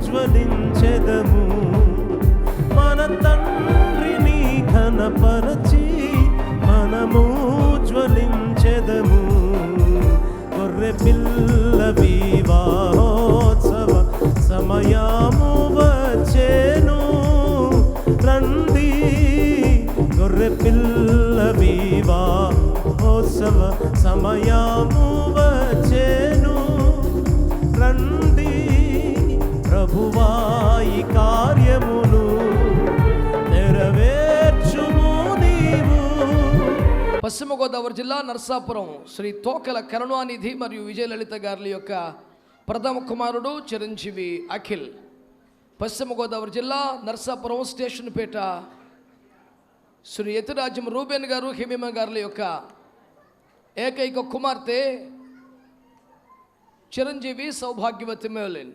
[SPEAKER 1] జ్వలించెదము. మన తండ్రిని ఘనపరచి మనము జ్వలించెదము. గొర్రె పిల్ల వివాహోత్సవ సమయము వచ్చెను రండి. గొర్రె పిల్ల వివాహోత్సవ సమయము వచ్చెను రండి. ప్రభువాయి కార్యమును నెరవేర్చుము నీవు.
[SPEAKER 13] పశ్చిమ గోదావరి జిల్లా నర్సాపురం శ్రీ తోకల కరుణానిధి మరియు విజయలలిత గారుల యొక్క ప్రథమ కుమారుడు చిరంజీవి అఖిల్. పశ్చిమ గోదావరి జిల్లా నర్సాపురం స్టేషన్ పేట శ్రీ యతిరాజ్యం రూబెన్ గారు, హిమిమ గారుల యొక్క ఏకైక కుమార్తె చిరంజీవి సౌభాగ్యవతి మెర్లిన్.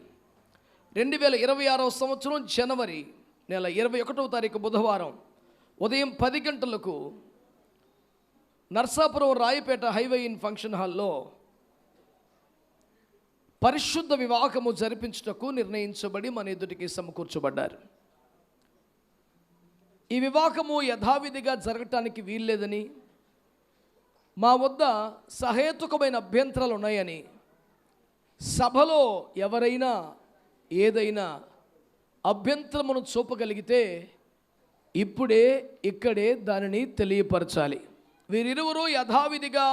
[SPEAKER 13] 2026 సంవత్సరం జనవరి నెల 21వ తారీఖు బుధవారం ఉదయం 10 గంటలకు Narsapuram Rayapeta highway in function హాల్లో పరిశుద్ధ వివాహము జరిపించుటకు నిర్ణయించబడి మన ఎదుటికి సమకూర్చబడ్డారు. ఈ వివాహము యథావిధిగా జరగటానికి వీల్లేదని, మా వద్ద సహేతుకమైన అభ్యంతరాలు ఉన్నాయని, సభలో ఎవరైనా ఏదైనా అభ్యంతరమును చూపగలిగితే ఇప్పుడే ఇక్కడే దానిని తెలియపరచాలి. వీరిరువురు యథావిధిగా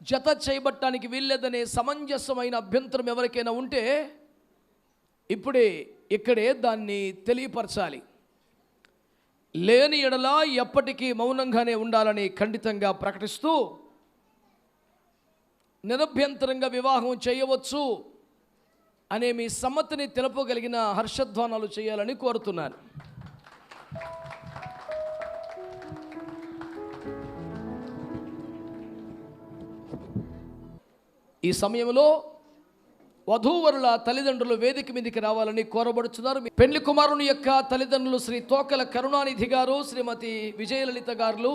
[SPEAKER 13] జత చేయబట్టానికి వీల్లేదనే సమంజసమైన అభ్యంతరం ఎవరికైనా ఉంటే ఇప్పుడే ఇక్కడే దాన్ని తెలియపరచాలి. లేని ఎడల ఎప్పటికీ మౌనంగానే ఉండాలని ఖండితంగా ప్రకటిస్తూ నిరభ్యంతరంగా వివాహం చేయవచ్చు అనే మీ సమ్మతిని తెలుపగలిగిన హర్షధ్వానాలు చేయాలని కోరుతున్నాను. ఈ సమయంలో వధూవరుల తల్లిదండ్రులు వేదిక మీదకి రావాలని కోరబడుతున్నారు. పెళ్లి కుమారుని యొక్క తల్లిదండ్రులు శ్రీ తోకల కరుణానిధి గారు, శ్రీమతి విజయలలిత గారు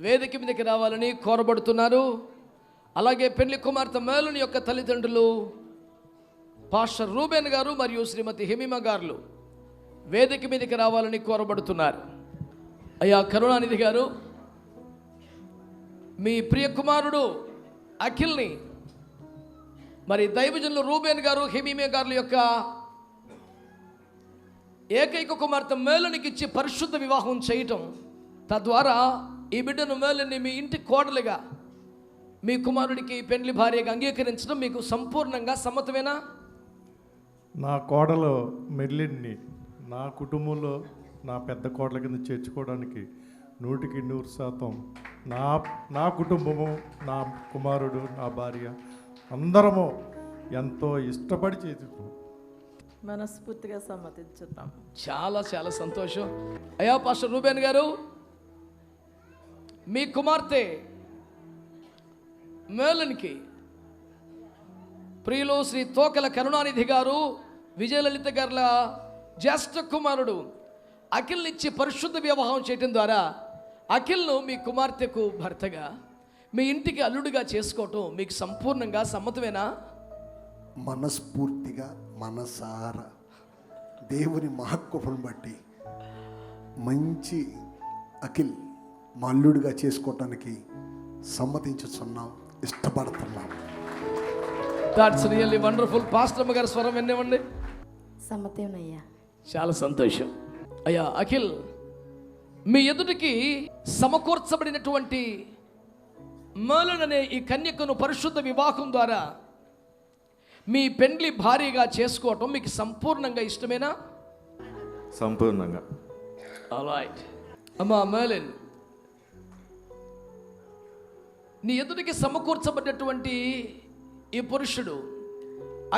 [SPEAKER 13] వేదిక మీదకి రావాలని కోరబడుతున్నారు. అలాగే పెళ్లి కుమార్తె మేలుని యొక్క తల్లిదండ్రులు పాస్టర్ రూబెన్ గారు మరియు శ్రీమతి హిమిమ గారు వేదిక మీదకి రావాలని కోరబడుతున్నారు. అయ్యా కరుణానిధి గారు, మీ ప్రియ కుమారుడు అఖిల్ని మరి దైవజనులు రూబెన్ గారు, హిమిమే గారుల యొక్క ఏకైక కుమార్తె మేలునికి ఇచ్చి పరిశుద్ధ వివాహం చేయటం, తద్వారా ఈ బిడ్డను మేలుని మీ ఇంటి కోడలుగా మీ కుమారుడికి పెండ్లి భార్యగా అంగీకరించడం మీకు సంపూర్ణంగా సమ్మతమేనా?
[SPEAKER 15] నా కోడలు మెర్లిన్ని నా కుటుంబంలో నా పెద్ద కోడల కింద చేర్చుకోవడానికి 100% నా కుటుంబము, నా కుమారుడు, నా భార్య అందరము ఎంతో ఇష్టపడి చేసుకుంటాం.
[SPEAKER 12] మనస్ఫూర్తిగా సమ్మతించుతాం.
[SPEAKER 13] చాలా చాలా సంతోషం. అయ్యా పాస్టర్ రూబెన్ గారు, మీ కుమార్తె మేలన్కి ప్రియులు శ్రీ తోకల కరుణానిధి గారు, విజయలలిత గారుల జ్యేష్ఠ కుమారుడు అఖిల్నిచ్చి పరిశుద్ధ వివాహం చేయడం ద్వారా అఖిల్ను మీ కుమార్తెకు భర్తగా, మీ ఇంటికి అల్లుడిగా చేసుకోవటం మీకు సంపూర్ణంగా సమ్మతమేనా?
[SPEAKER 16] మనస్ఫూర్తిగా మనసారా దేవుని మహత్వను బట్టి మంచి అఖిల్ మా అల్లుడిగా చేసుకోవటానికి సమ్మతించుతున్నాం, ఇష్టపడుతున్నాం.
[SPEAKER 13] That's really wonderful. పాస్టర్ గారి స్వరం వినేవండి.
[SPEAKER 12] సమ్మతమేనయ్యా.
[SPEAKER 13] చాలా సంతోషం. అయ్యా అఖిల్, మీ ఎదుటికి సమకూర్చబడినటువంటి మేలన్ అనే ఈ కన్యకను పరిశుద్ధ వివాహం ద్వారా మీ పెండ్లి భార్యగా చేసుకోవటం మీకు సంపూర్ణంగా ఇష్టమేనా?
[SPEAKER 17] సంపూర్ణంగా.
[SPEAKER 13] ఆల్రైట్. అమ్మా మేలన్, నీ ఎదుటికి సమకూర్చబడినటువంటి ఈ పురుషుడు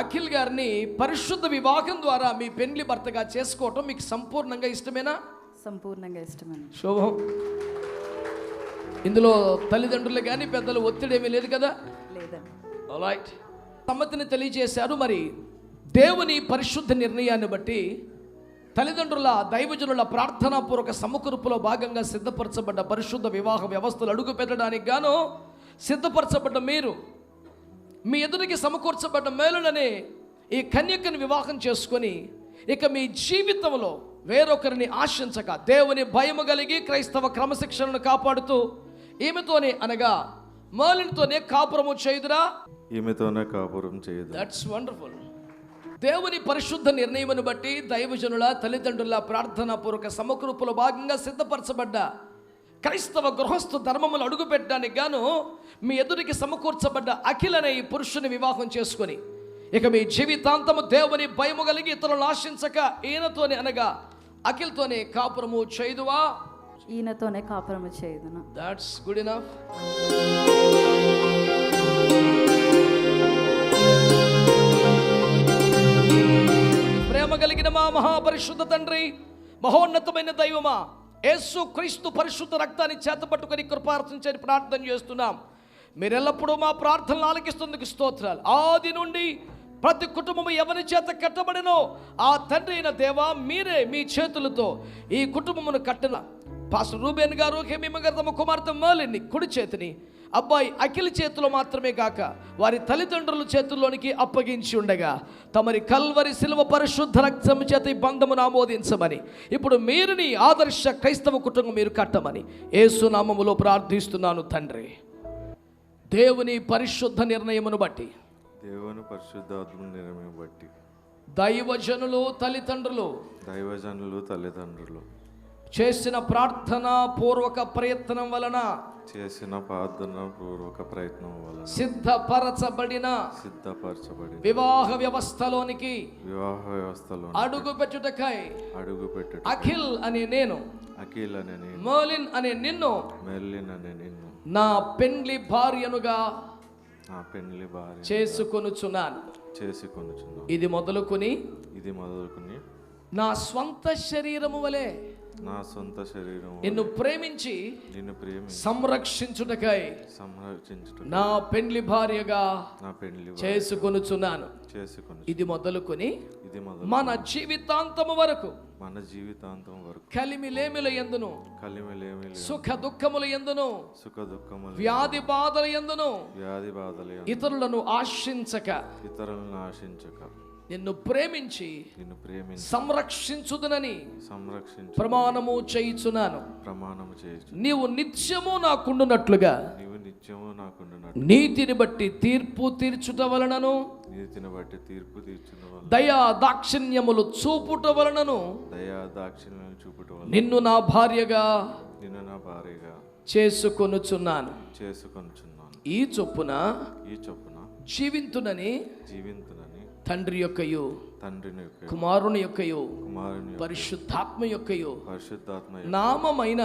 [SPEAKER 13] అఖిల్ గారిని పరిశుద్ధ వివాహం ద్వారా మీ పెండ్లి భర్తగా చేసుకోవటం మీకు సంపూర్ణంగా ఇష్టమేనా?
[SPEAKER 12] సంపూర్ణంగా ఇష్టమేనా.
[SPEAKER 13] శోభం. ఇందులో తల్లిదండ్రులు కానీ పెద్దలు ఒత్తిడి ఏమీ లేదు కదా?
[SPEAKER 12] లేదండి.
[SPEAKER 13] ఆల్రైట్. సమ్మతిని తెలియజేశారు. మరి దేవుని పరిశుద్ధ నిర్ణయాన్ని బట్టి తల్లిదండ్రుల దైవజనుల ప్రార్థనాపూర్వక సమకూర్పులో భాగంగా సిద్ధపరచబడ్డ పరిశుద్ధ వివాహ వ్యవస్థలు అడుగు పెట్టడానికి గాను సిద్ధపరచబడ్డ మీరు మీ ఎదురికి సమకూర్చబడ్డ మేలుననే ఈ కన్యకను వివాహం చేసుకొని ఇక మీ జీవితంలో వేరొకరిని ఆశించక దేవుని భయము కలిగి క్రైస్తవ క్రమశిక్షణను కాపాడుతూ ఈమెతోనే అనగా మేలునితోనే కాపురము చేయుదురా?
[SPEAKER 17] ఈమెతోనే కాపురం చేయదు.
[SPEAKER 13] That's wonderful. దేవుని పరిశుద్ధ నిర్ణయమును బట్టి దైవజనుల తల్లిదండ్రుల ప్రార్థనాపూర్వక సమకూర్పులో భాగంగా సిద్ధపరచబడ్డ క్రైస్తవ గృహస్థు ధర్మములు అడుగు పెట్టడానికి గాను మీ ఎదురికి సమకూర్చబడ్డ అఖిల్ అనే ఈ పురుషుని వివాహం చేసుకొని ఇక మీ జీవితాంతము దేవుని భయము కలిగి ఇతరులను ఆశించక ఈయనతోనే అనగా అఖిల్తోనే కాపురము చేయుదువా?
[SPEAKER 12] ఈయనతోనే కాపురము చేయుదును.
[SPEAKER 13] That's good enough. ప్రేమ కలిగిన మా మహాపరిశుద్ధ తండ్రి, మహోన్నతమైన దైవమా, యేసు క్రీస్తు పరిశుద్ధ రక్తాన్ని చేతపట్టుకొని కృపార్చించని ప్రార్థన చేస్తున్నాం. మీరెల్లప్పుడూ మా ప్రార్థనలు ఆలకిస్తున్నందుకు స్తోత్రాలు. ఆది నుండి ప్రతి కుటుంబము ఎవరి చేత కట్టబడినో ఆ తండ్రి అయిన దేవా, మీరే మీ చేతులతో ఈ కుటుంబమును కట్టిన పాస్టర్ రూబేన్ గారు, హెమీమ గారు తమ కుమార్తె మేలిని కుడి చేతిని అబ్బాయి అఖిల్ చేతిలో మాత్రమే కాక వారి తల్లిదండ్రుల చేతుల్లోనికి అప్పగించి ఉండగా తమరి కల్వరి శిలువ పరిశుద్ధ రక్తం చేత ఈ బంధమును ఆమోదించమని ఇప్పుడు మీరుని ఆదర్శ క్రైస్తవ కుటుంబం మీరు కట్టమని యేసు నామములో ప్రార్థిస్తున్నాను తండ్రి. దేవుని పరిశుద్ధ నిర్ణయమును బట్టి దైవజనులు తల్లిదండ్రులు చేసిన ప్రార్థన పూర్వక ప్రయత్నం వలన సిద్ధపరచబడిన వివాహ వ్యవస్థలోనికి అడుగు పెట్టుటకై అఖిల్ అనే నేను మేలిన్ అనే నిన్ను నా పెండ్లి భార్యనుగా చేసుకొనుచున్నాను. ఇది మొదలుకొని నా స్వంత శరీరము వలె నిన్ను ప్రేమించి సంరక్షించుటకై నా పెండ్లి భార్యగా చేసుకొనుచున్నాను. ఇది మొదలుకొని మన జీవితాంతము వరకు కలిమిలేమిల యందును సుఖ దుఃఖముల యందును వ్యాధి బాధల యందును ఇతరులను ఆశించక నిన్ను ప్రేమించి సంరక్షించుదునని ప్రమాణము చేయుచున్నాను. నీవు నిత్యము నాకుండునట్లుగా నీతిని బట్టి తీర్పు తీర్చుట వలనను దయా దాక్షిణ్యములు చూపుట వలనను నిన్ను నా భార్యగా చేసుకొనుచున్నాను. ఈ చొప్పున జీవింతునని తండ్రి యొక్కయు కుమారుని యొక్కయు పరిశుద్ధాత్మ యొక్కయు నామమైన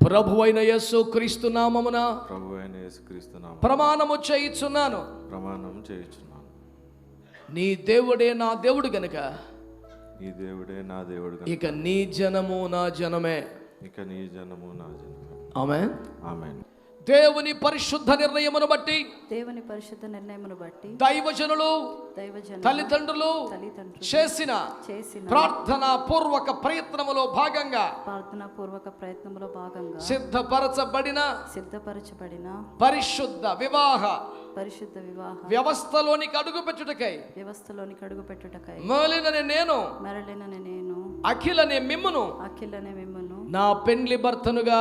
[SPEAKER 13] ప్రభువైన యేసు క్రీస్తు నామమున ప్రమాణము చేయుచున్నాను. నీ దేవుడే నా దేవుడు గనుక ఇక నీ జనము నా జనమే. ఆమేన్. దేవుని పరిశుద్ధ నిర్ణయమును బట్టి
[SPEAKER 12] దేవుని పరిశుద్ధ నిర్ణయమును బట్టి
[SPEAKER 13] దైవజనులు తల్లిదండ్రులు చేసిన ప్రార్థనా పూర్వక ప్రయత్నములో భాగంగా సిద్ధపరచబడిన పరిశుద్ధ వివాహ వ్యవస్థలోనికి అడుగు పెట్టుటకై మరలిననే నేను అఖిలనే మిమ్మును నా పెండ్లి భర్తనుగా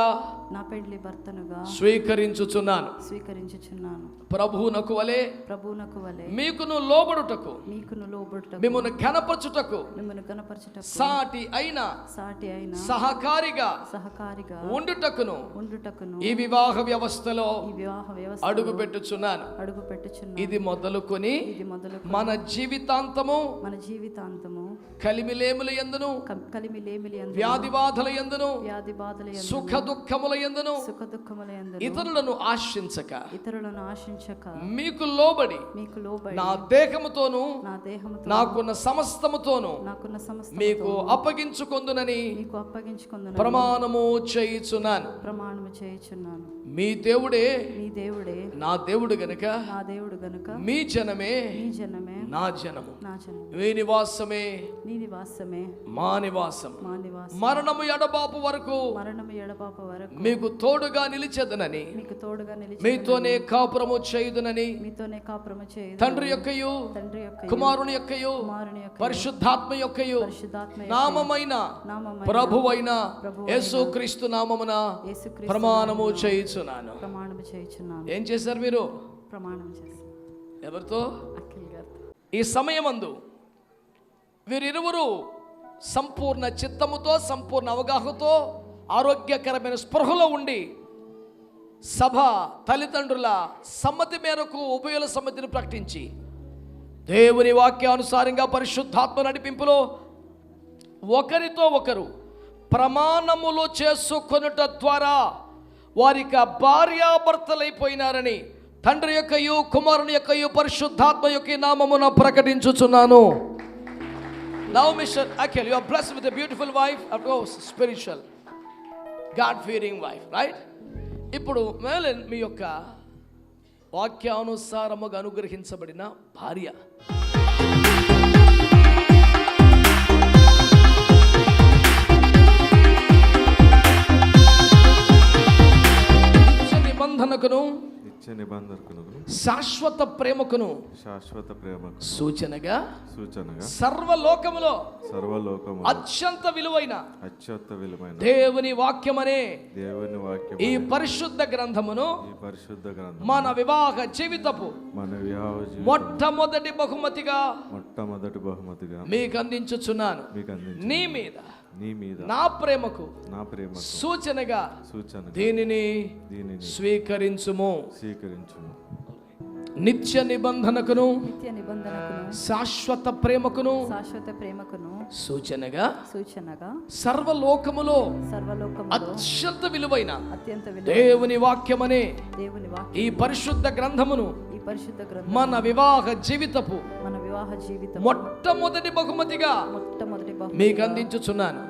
[SPEAKER 13] స్వీకరించుచున్నాను. ప్రభువునకు వలె మీకును లోబడుటకు మిమ్మును ఘనపరచుటకు సాటి అయిన సహకారిగా ఉండుటకును ఈ వివాహ వ్యవస్థలో అడుగు పెట్టుచున్నాను. ఇది మొదలుకొని మన జీవితాంతము కలిమిలేముల యందును వ్యాధి బాధల యందును సుఖ దుఃఖముల యందును ఇతరులను ఆశించక మీకు లోబడి నా దేహముతోను నాకున్న సమస్తముతోను మీకు అప్పగించుకొందునని ప్రమాణము చేయుచున్నాను. మీ దేవుడే నా దేవుడు గనుక మీ జనమే నా జనము. మీ నివాసమే మా నివాసం. మరణము ఎడబాపు వరకు మీకు తోడుగా నిలిచెదనని మీతోనే కాపురము చేయుదునని తండ్రి యొక్కయు కుమారుని యొక్కయు పరిశుద్ధాత్మ యొక్కయు నామమైన ప్రభువైన యేసుక్రీస్తు నామమున ప్రమాణము చేయుచున్నాను. ఏం చేశారు మీరు? ఎవరితో? ఈ సమయమందు వీరిరువురు సంపూర్ణ చిత్తముతో సంపూర్ణ అవగాహనతో ఆరోగ్యకరమైన స్పృహలో ఉండి సభ తల్లిదండ్రుల సమ్మతి మేరకు ఉభయుల సమ్మతిని ప్రకటించి దేవుని వాక్యానుసారంగా పరిశుద్ధాత్మ నడిపింపులో ఒకరితో ఒకరు ప్రమాణములు చేసుకొనుట ద్వారా వారికి భార్యాభర్తలైపోయినారని తండ్రి యొక్కయు కుమారుని యొక్కయు పరిశుద్ధాత్మ యొక్క నామమున ప్రకటించుచున్నాను. Now Mr. Akhil, you are blessed with a beautiful wife, of course, spiritual, God-fearing wife, right? ఇప్పుడు మేలన్ మీ యొక్క వాక్యానుసారముగా అనుగ్రహించబడిన భార్య. నిబంధనకును శాశ్వత ప్రేమకును సూచనగా సర్వలోకములో అత్యంత విలువైన దేవుని వాక్యమనే ఈ పరిశుద్ధ గ్రంథమును మన వివాహ జీవితపు మొట్టమొదటి బహుమతిగా మీకు అందించుచున్నాను. నీ మీద నా ప్రేమకు సూచనగా దీనిని స్వీకరించుము. నిత్య నిబంధనకును శాశ్వత ప్రేమకును సూచనగా సర్వలోకములో అత్యంత విలువైన దేవుని వాక్యమనే ఈ పరిశుద్ధ గ్రంథమును మన వివాహ జీవితపు మొట్టమొదటి బహుమతిగా మీకు అందించుచున్నాను.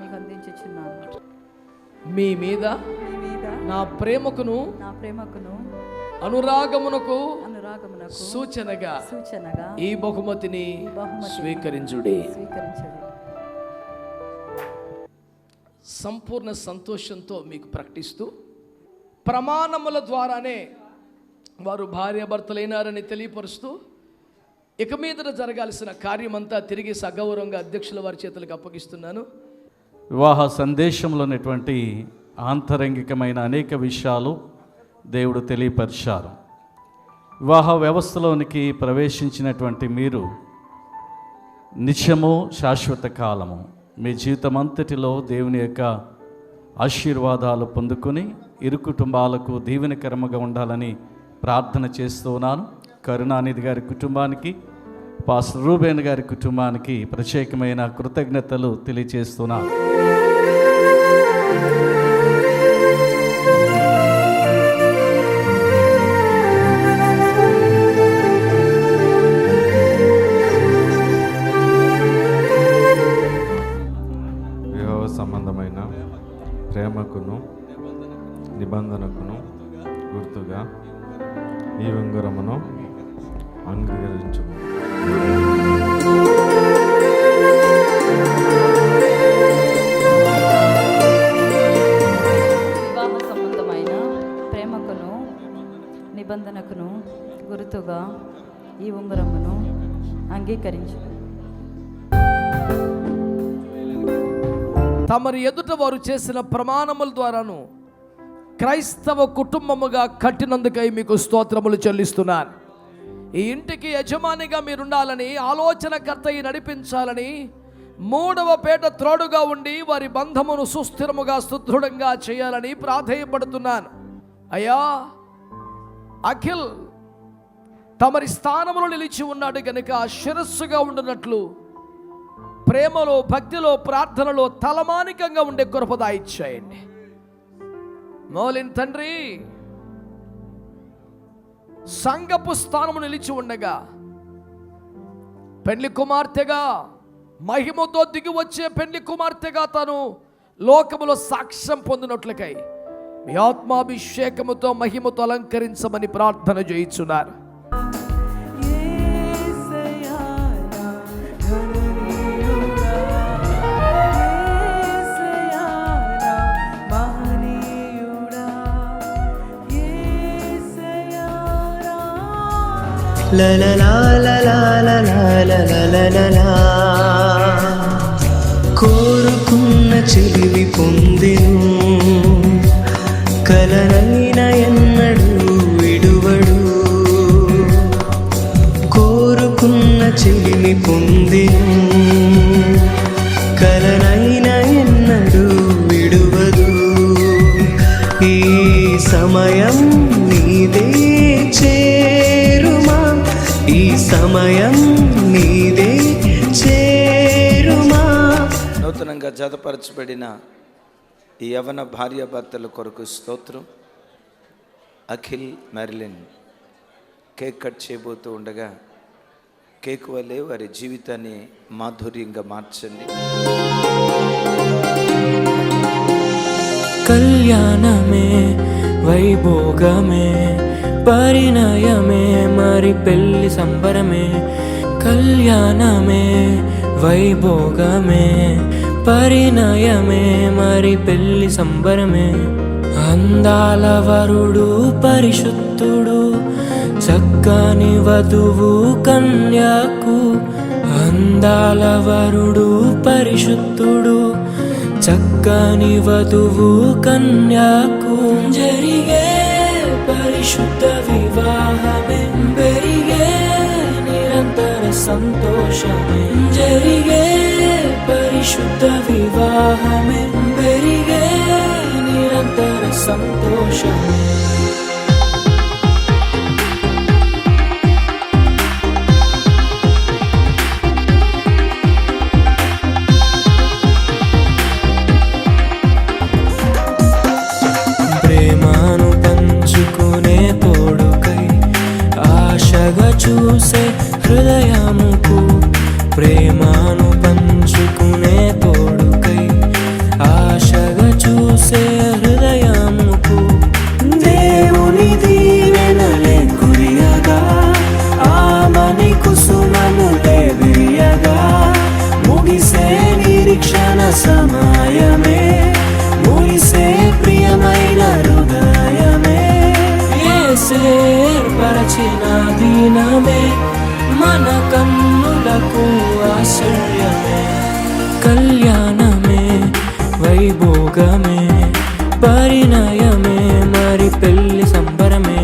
[SPEAKER 13] మీ మీద నా ప్రేమకును అనురాగమునకు సూచనగా ఈ బహుమతిని స్వీకరించుడి. సంపూర్ణ సంతోషంతో మీకు ప్రకటిస్తూ ప్రమాణముల ద్వారానే వారు భార్యాభర్తలైనారని తెలియపరుస్తూ ఇక మీదట జరగాల్సిన కార్యమంతా తిరిగి సగౌరవంగా అధ్యక్షుల వారి చేతులకు అప్పగిస్తున్నాను.
[SPEAKER 10] వివాహ సందేశంలో ఉన్నటువంటి ఆంతరంగికమైన అనేక విషయాలు దేవుడు తెలియపరిచారు. వివాహ వ్యవస్థలోనికి ప్రవేశించినటువంటి మీరు నిత్యము శాశ్వత కాలము మీ జీవితమంతటిలో దేవుని యొక్క ఆశీర్వాదాలు పొందుకొని ఇరు కుటుంబాలకు దీవెనకరముగా ఉండాలని ప్రార్థన చేస్తున్నాను. కరుణానిధి గారి కుటుంబానికి, పాస్టర్ రూబేన్ గారి కుటుంబానికి ప్రత్యేకమైన కృతజ్ఞతలు తెలియజేస్తున్నాను.
[SPEAKER 17] వివాహ సంబంధమైన ప్రేమకును నిబంధనకును గుర్తుగా ఈ ఉంగరమును అంగీకరించుము.
[SPEAKER 12] వివాహ సంబంధమైన ప్రేమకును నిబంధనకును గుర్తుగా ఈ ఉంగరమును అంగీకరించు.
[SPEAKER 13] తమరి ఎదుట వారు చేసిన ప్రమాణముల ద్వారాను క్రైస్తవ కుటుంబముగా కట్టినందుకై మీకు స్తోత్రములు చెల్లిస్తున్నాను. ఈ ఇంటికి యజమానిగా మీరుండాలని, ఆలోచనకర్త నడిపించాలని, మూడవ పేట త్రోడుగా ఉండి వారి బంధమును సుస్థిరముగా సుదృఢంగా చేయాలని ప్రాధేయపడుతున్నాను. అయ్యా, అఖిల్ తమరి స్థానములో నిలిచి ఉన్నాడు కనుక శిరస్సుగా ఉండునట్లు ప్రేమలో, భక్తిలో, ప్రార్థనలో తలమానికంగా ఉండే కృప దయచేయండి. మౌలిన్ తండ్రి సంఘపు స్థానము నిలిచి ఉండగా పెండ్లి కుమార్తెగా, మహిమతో దిగి వచ్చే పెండ్లి కుమార్తెగా తాను లోకములో సాక్ష్యం పొందినట్లుకై మీ ఆత్మాభిషేకముతో మహిమతో అలంకరించమని ప్రార్థన చేయించున్నారు.
[SPEAKER 1] La la la la la la la la la la la. కోరుకున్న చెలివి పొందెను, కలనైన ఎన్నడు విడువడు. కోరుకున్న చెలిమి పొందెను, కలనైన ఎన్నడు విడువదు. ఈ సమయం నీదే చేరుమా, ఈ సమయం నీదే చేరుమా.
[SPEAKER 18] నూతనంగా జతపరచబడిన ఈ యవన భార్యాభర్తల కొరకు స్తోత్రం. అఖిల్, మెర్లిన్ కేక్ కట్ చేయబోతూ ఉండగా కేక్ వల్లే వారి జీవితాన్ని మాధుర్యంగా మార్చండి.
[SPEAKER 1] కళ్యాణమే వైభోగమే, పరిణయమే మరి పెళ్లి సంబరమే. కళ్యాణమే వైభోగమే, పరిణయమే మరి పెళ్లి సంబరమే. అందాల వరుడు పరిశుద్ధుడు, చక్కని వధువు కన్యాకు. అందాల వరుడు పరిశుద్ధుడు, చక్కని వధువు కన్యాకు. జరిగే పరిశుద్ధ వివాహమే, పెరిగే నిరంతర సంతోషమే. జరిగే పరిశుద్ధ వివాహమే, పెరిగే నిరంతర సంతోషమే. ప్రేమను పంచుకునే తోడుకై ఆశగా చూసే హృదయముకు. ప్రేమను పంచుకునే తోడుకై ఆశగా చూసే హృదయముకు. దేవుని దీవెనలే కురియగా, ఆమని కుసుమములే విరియగా. ముగిసే నిరీక్షణ సమయమే, ముగిసే ప్రియమైన హృదయమే. యేసే పరచిన దినమే, మన కన్నులకు ఆశ్చర్యమే. కళ్యాణమే వైభోగమే, పరిణయమే మరి పెళ్లి సంబరమే.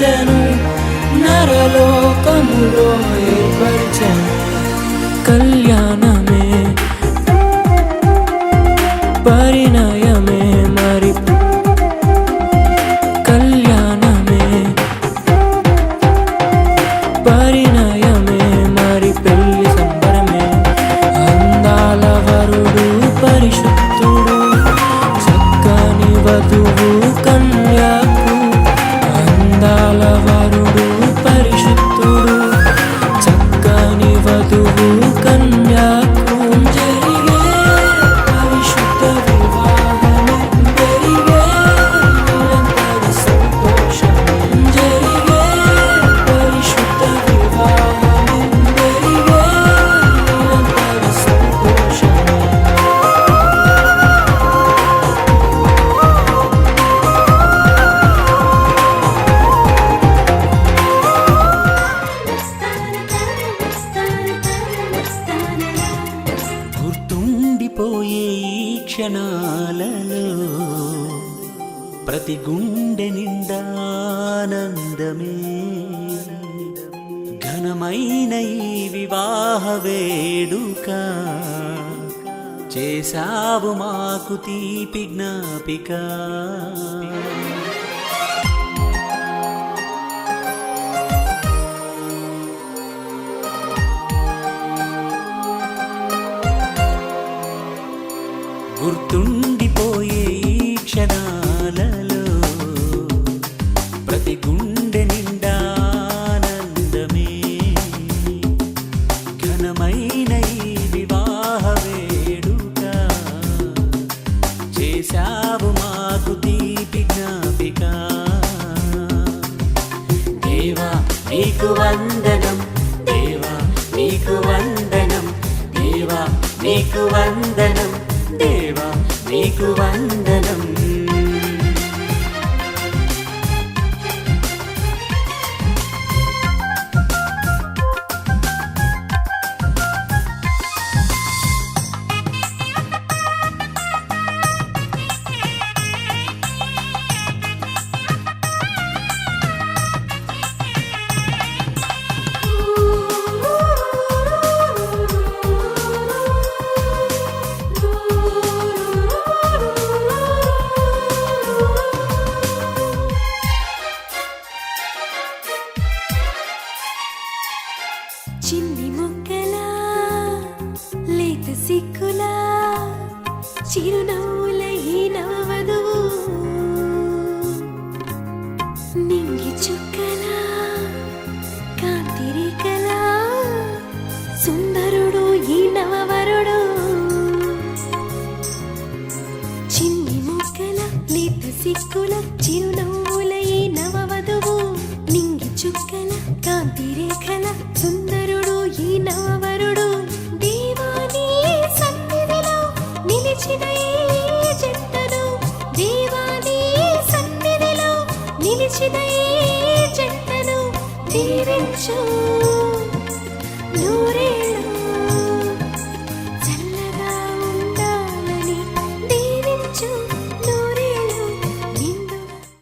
[SPEAKER 2] ఏర్పరిచెను, నరలోకములో ఏర్పరిచెను. కళ్యాణమే పరిణయమే మరి, కళ్యాణమే పరిణయమే మరి, పెళ్లి సంబరమే. అందాల వరుడు పరిశుద్ధుడు, చక్కని వధువు కన్యాకు. అందాల వరుడు పరిశుద్ధుడు, చక్కని వధువు కన్యాకు. జరిగే పరిశుద్ధ వివాహమే, జరిగే నిరంతర సంతోషమే. జరిగే పరిశుద్ధ వివాహమే, జరిగే నిరంతర సంతోషమే. గుర్తుండిపోయే ఈ క్షణాలలో ప్రతి గుండె నిండా ఆనందమే. ఘనమైన ఈ వివాహ వేడుక చేసావు మాకు తీపి జ్ఞాపిక. గుర్తుండిపోయే ఈ క్షణాలలో ప్రతి గుండె నిండా ఆనందమే. ఘనమైన ఈ వివాహ వేడుక చేసావు మాకు తీపి జ్ఞాపిక. దేవా నీకు వందనం, దేవా నీకు వందనం, దేవా నీకు వందనం, దేవా నీకు వందనం.
[SPEAKER 4] చిన్ని మొక్కలా లేత సిక్కులా చిరునవ్వుల ఈ నవవధువు, నింగి చుక్కలా కాంతి రేఖలా సుందరుడు ఈ నవవరుడు. చిన్ని మొక్కల లేత సిక్కుల చిరునవ్వుల ఈ నవవధువు, నింగి చుక్కల కాంతి రేఖల సుందరుడు ఈ నవవరుడు. దేవాని సన్నిధిలో నిలిచిన ఈ జంటను, దేవాని సన్నిధిలో నిలిచిన ఈ జంటను దీవించు, నూరే